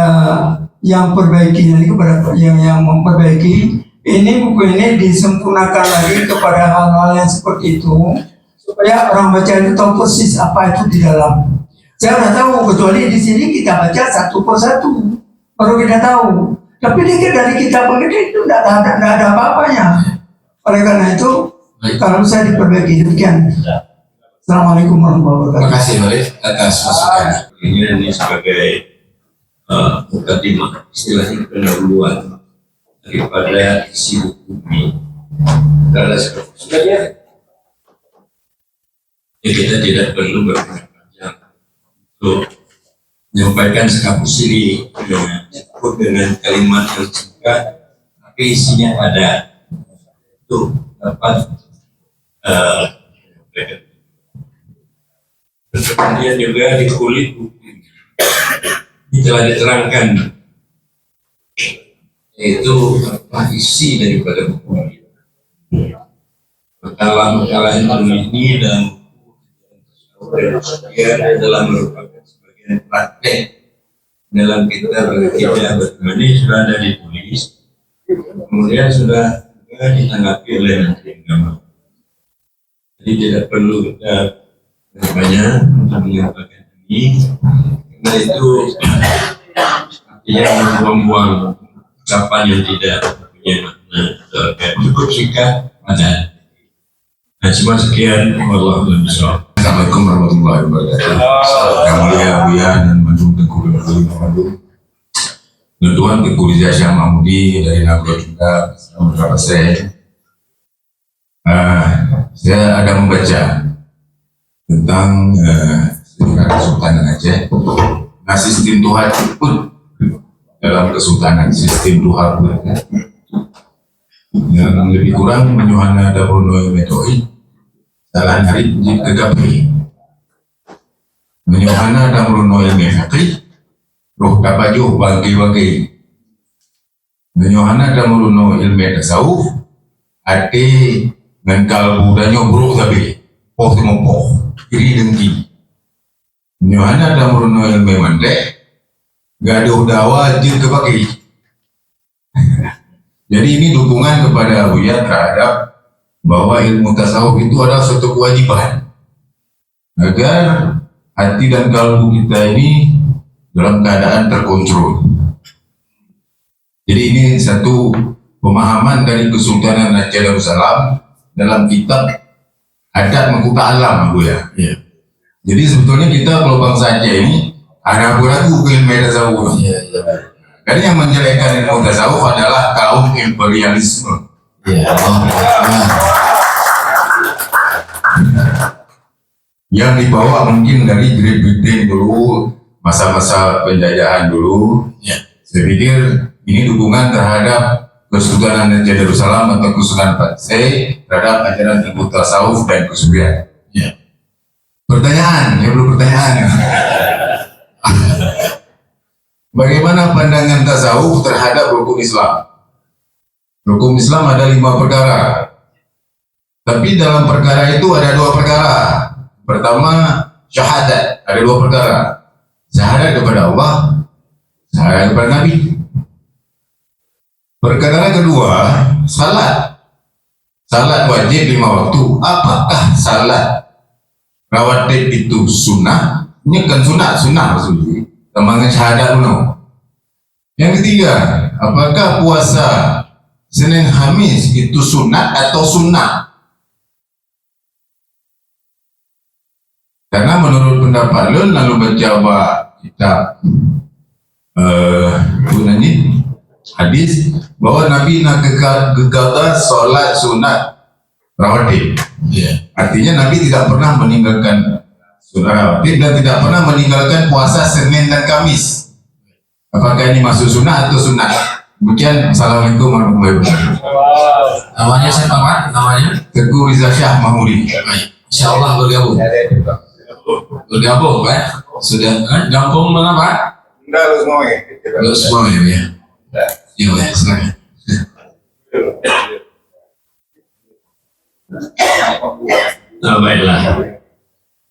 yang perbaikinya, kepada yang memperbaiki. Ini buku ini disempurnakan lagi kepada hal-hal yang seperti itu supaya orang baca itu tahu persis apa itu di dalam. Saya sudah tahu, kecuali di sini kita baca satu persatu baru kita tahu. Tapi dari kitab itu tidak ada apa-apanya. Oleh karena itu kalau saya diperbaiki demikian. Assalamualaikum warahmatullahi wabarakatuh. Terima kasih Malik atas masukan. Ini sebagai mukadimah, istilahnya pendahuluan daripada isi buku ini. Karena sebenarnya kita tidak perlu berpanjang untuk menyampaikan sekapus ini dengan kalimat yang singkat, tapi isinya ada untuk dapat kemudian juga di kulit buku ini telah diterangkan yaitu apa isi daripada buku ini. Makalah-makalah ini dan adalah merupakan sebagian praktek dalam kita bekerja bagaimana sudah ada ditulis, kemudian sudah juga ditanggapi oleh Menteri Agama. Jadi tidak perlu kita banyak untuk menyampaikan ini, karena itu yang membuang ucapan yang tidak punya makna. Cukup singkat, padat. Nah, cuma sekian. Wallahualam bishawab. Assalamualaikum warahmatullahi wabarakatuh. Yang mulia Buya dan Mandung Tengku Mandung, Tuan Tengku Rizal Syah Mahmudi dari Nagro juga bersama saya. Saya ada membaca tentang Kesultanan Aceh. Nah, sistem Tuhan pun dalam Kesultanan, sistem Tuhan pun yang lebih kurang menyuhana Dabrono Metoi dalam hari kegapi menyuhana Dabrono Metoi roh kapajuh bagi-bagi menyuhana Dabrono ilmu tasawuf ate ngengkal budanya bro tapi poh temopoh iri dengki menyuhana Dabrono ilmu mandek gaduh dawa jin kebaki. Jadi ini dukungan kepada Buya terhadap bahwa ilmu tasawuf itu adalah suatu kewajiban agar hati dan kalbu kita ini dalam keadaan terkontrol. Jadi ini satu pemahaman dari Kesultanan Aceh Darussalam dalam kitab Adat Mahkota Alam, Buya. Ya. Jadi sebetulnya kita kalau bangsa Aceh ini ada ragu-ragu ke ilmu tasawuf. Karena yang menjelekkan ilmu tasawuf adalah kaum imperialisme. Ya, yang dibawa mungkin dari Great Britain dulu, masa-masa penjajahan dulu. Ya. Saya pikir ini dukungan terhadap Kesultanan Aceh Darussalam atau Kesultanan Aceh terhadap ajaran ilmu tasawuf dan kesufian. Ya. Pertanyaan, ya belum pertanyaan. Bagaimana pandangan tasawuf terhadap rukun Islam? Rukun Islam ada 5 perkara. Tapi dalam perkara itu ada 2 perkara. Pertama, syahadat. Ada 2 perkara. Syahadat kepada Allah, syahadat kepada Nabi. Perkara kedua, salat. Salat wajib 5 waktu. Apakah salat rawatib itu sunnah? Ini kan sunnah maksudnya. Temangan syahadat kuno. Yang ketiga, apakah puasa Senin Kamis itu sunat atau sunnah? Karena menurut pendapat lu lalu menjawab kitab hadis bahwa Nabi nak gegabah solat sunat rawatib. Artinya Nabi tidak pernah meninggalkan sunat rawatib dan tidak pernah meninggalkan puasa Senin dan Kamis. Apakah ini masuk sunnah atau sunat? Demikian. Assalamualaikum warahmatullahi wabarakatuh. Namanya siapa Pak? Namanya? Teguh Rizal Syah Mahmudi. Insya Allah bergabung. Bergabung Pak? Sudah gabung mana Pak? Enggak, lu semua ya. Lu semua ya. Iya, silakan. Nah, baiklah.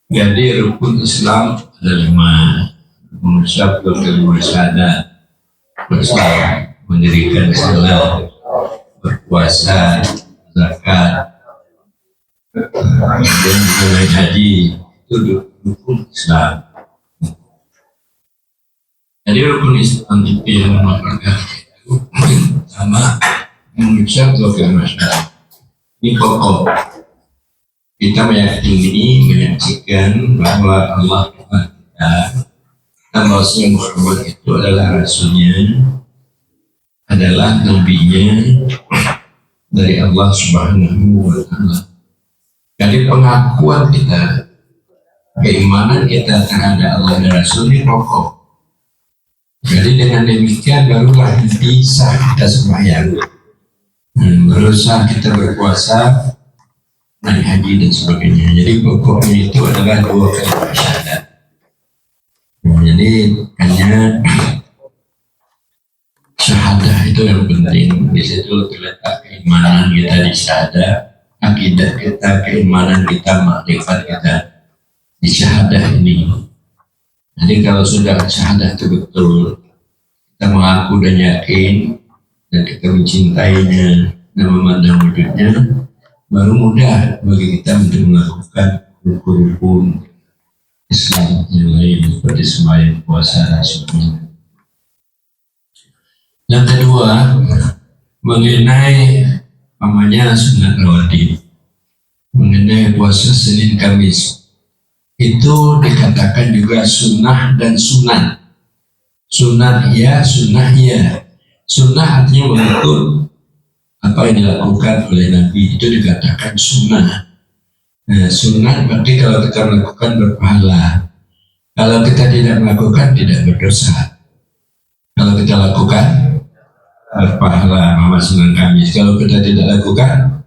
Jadi rukun Islam ada 5: mengucap kalimat syahadat, bersalat, mendirikan salat, berpuasa, zakat, dan menunaikan haji. Itu rukun Islam. Jadi rukun Islam itu yang merupakan sama mengucap kalimat syahadat. Ini pokok. Kita menyaksikan bahwa Allah kita dan Rasul Muhammad itu adalah Rasulnya, adalah Nabinya dari Allah Subhanahu wa Ta'ala. Jadi pengakuan kita, keimanan kita terhadap Allah dan Rasul ini pokok. Jadi dengan demikian barulah bisa kita sembahyang, berusaha kita berpuasa, naik haji dan sebagainya. Jadi pokoknya itu adalah 2 kalimat syahadat. Jadi hanya syahadah itu yang penting. Di situ terletak keimanan kita di syahadah, akidah kita, keimanan kita, makrifat kita di syahadah ini. Jadi kalau sudah syahadah itu betul, kita mengaku dan yakin, dan kita mencintainya dan memandang wujudnya, baru mudah bagi kita untuk melakukan rukun-rukun Islam yang lain seperti sembahyang, puasa, dan sebagainya. Yang kedua, mengenai namanya sunat rawatib, mengenai puasa Senin Kamis, itu dikatakan juga sunnah dan sunat. Sunat ya, sunnah ya. Sunnah artinya mengikut apa yang dilakukan oleh Nabi, itu dikatakan sunnah. Nah, sunnah berarti kalau kita melakukan berpahala. Kalau kita tidak melakukan tidak berdosa. Kalau kita lakukan berpahala, Mama Senin Kamis. Kalau kita tidak lakukan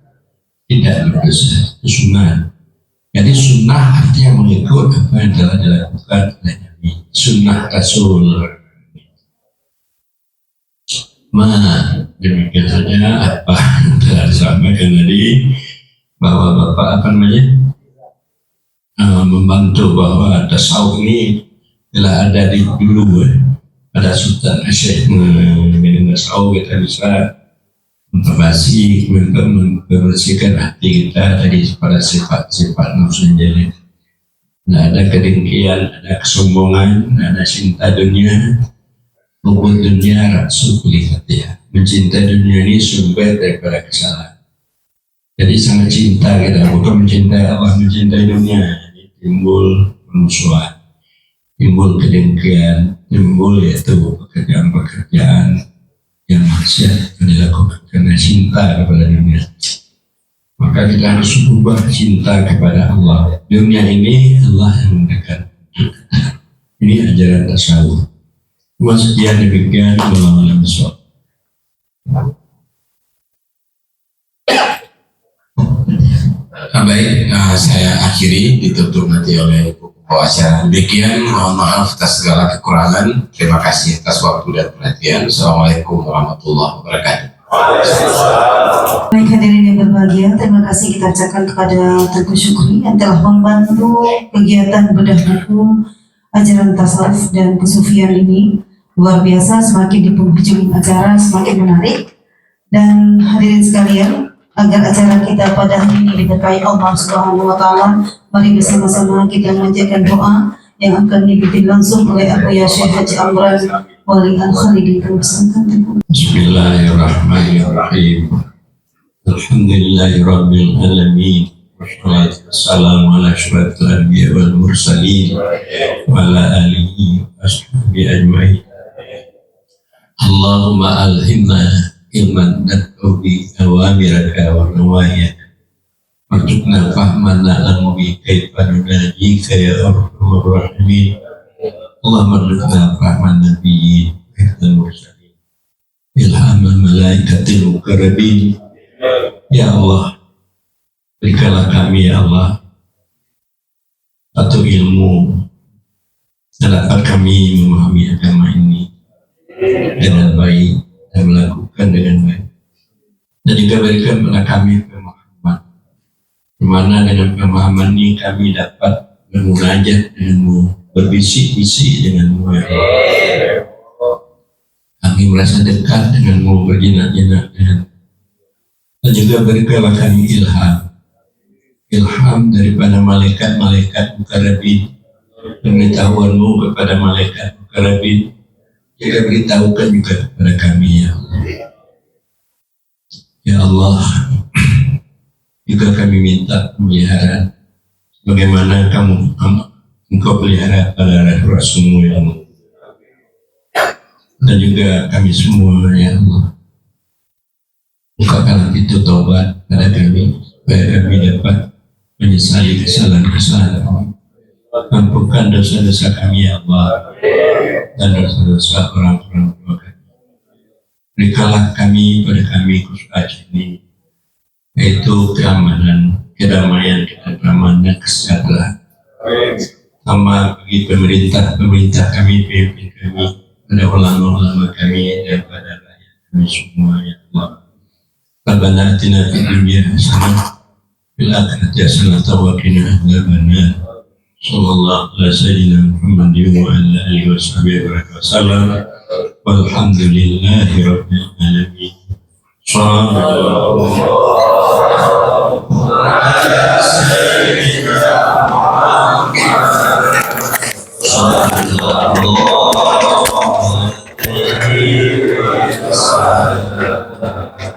tidak berdosa. Itu sunnah. Jadi sunnah artinya mengikut apa yang telah dilakukan oleh Nabi. Sunnah Rasul. Demikian saja apa yang telah disampaikan tadi, bahwa Bapak membantu bahwa tasawuf ini telah ada di dulu pada Sultan Asyik. Dengan tasawuf kita bisa membersihkan hati kita dari pada sifat-sifat nafsu jelek. Tidak ada kedengkian, ada kesombongan, ada cinta dunia. Hubung dunia rasul kulihat ya. Mencintai dunia ini sumber daripada kesalahan. Jadi sangat cinta kita, bukan mencintai Allah, mencintai dunia. Jadi timbul permusuhan, timbul kedengkian, timbul yaitu pekerjaan-pekerjaan yang maksiat yang dilakukan karena cinta kepada dunia. Maka kita harus berubah cinta kepada Allah. Dunia ini Allah yang mendekat. Ini ajaran tasawuf. Sekian demikian wallahualam bishawab. Baik, saya akhiri, ditutup nanti oleh pembawa acara. Demikian, mohon maaf atas segala kekurangan. Terima kasih atas waktu dan perhatian. Assalamualaikum warahmatullahi wabarakatuh. Baik hadirin yang berbahagia, terima kasih kita ucapkan kepada Teguh Syukri yang telah membantu kegiatan bedah buku ajaran tasawuf dan kesufian ini. Luar biasa, semakin di penghujung acara semakin menarik. Dan hadirin sekalian, agar acara kita pada hari ini diberkahi Allah Subhanahu wa Ta'ala, mari bersama-sama kita menjalankan doa yang akan dipimpin langsung oleh Abu Syekh Haji Amran Wali Al-Khalidi dipersilakan. Bismillahirrahmanirrahim. Alhamdulillahirabbil alamin. Wassalatu wassalamu ala asyrafil anbiya wal mursalin wa ala alihi wa ashabihi ajmain. Allahumma alhimna ilman natqawi awamiraka wa nawahyaka warzuqna fahman na'lamu bi kaifa nunajika ya arhamar rahimin. Allahumma rzuqna fahman nabiyyin wa mursalin ilhamal malaikatil muqarrabin. Ya Allah, berikanlah kami ya Allah satu ilmu yang dapat kami memahami agama ini dengan baik dan melakukan dengan baik, dan juga berikan kepada kami pemahaman di mana dengan pemahaman ini kami dapat bermunajat denganmu, berbisik-bisik denganmu ya Allah. Kami merasa dekat denganmu, berjinak-jinak denganmu, dan juga berikanlah kami ilham daripada malaikat-malaikat mukarrabin, pemberitahuanmu kepada malaikat mukarrabin, juga beritahukan juga kepada kami ya Allah. Ya Allah, juga kami minta pemeliharaan bagaimana engkau pelihara pada Rasulmu ya Allah, dan juga kami semua ya Allah. Bukakanlah pintu taubat pada kami, supaya kami dapat menyesali kesalahan-kesalahan kami. Ampunkan dosa-dosa kami ya Allah, dan dosa-dosa orang-orang tua kami. Berikanlah kami pada kami khusus ini, yaitu keamanan, kedamaian, ketentraman, kesejahteraan. Sama bagi pemerintah kami, pemimpin kami, pada ulama-ulama kami, dan pada rakyat kami semua ya Allah. Rabbana atina fid dunya hasanah fil akhirati hasanah wa qina adzabannar. Sallallahu ala sayyidina Muhammadin wa ala alihi wa sahbihi wa sallam. Walhamdulillahi rabbil alamin. Sallallahu alaihi wa sallam.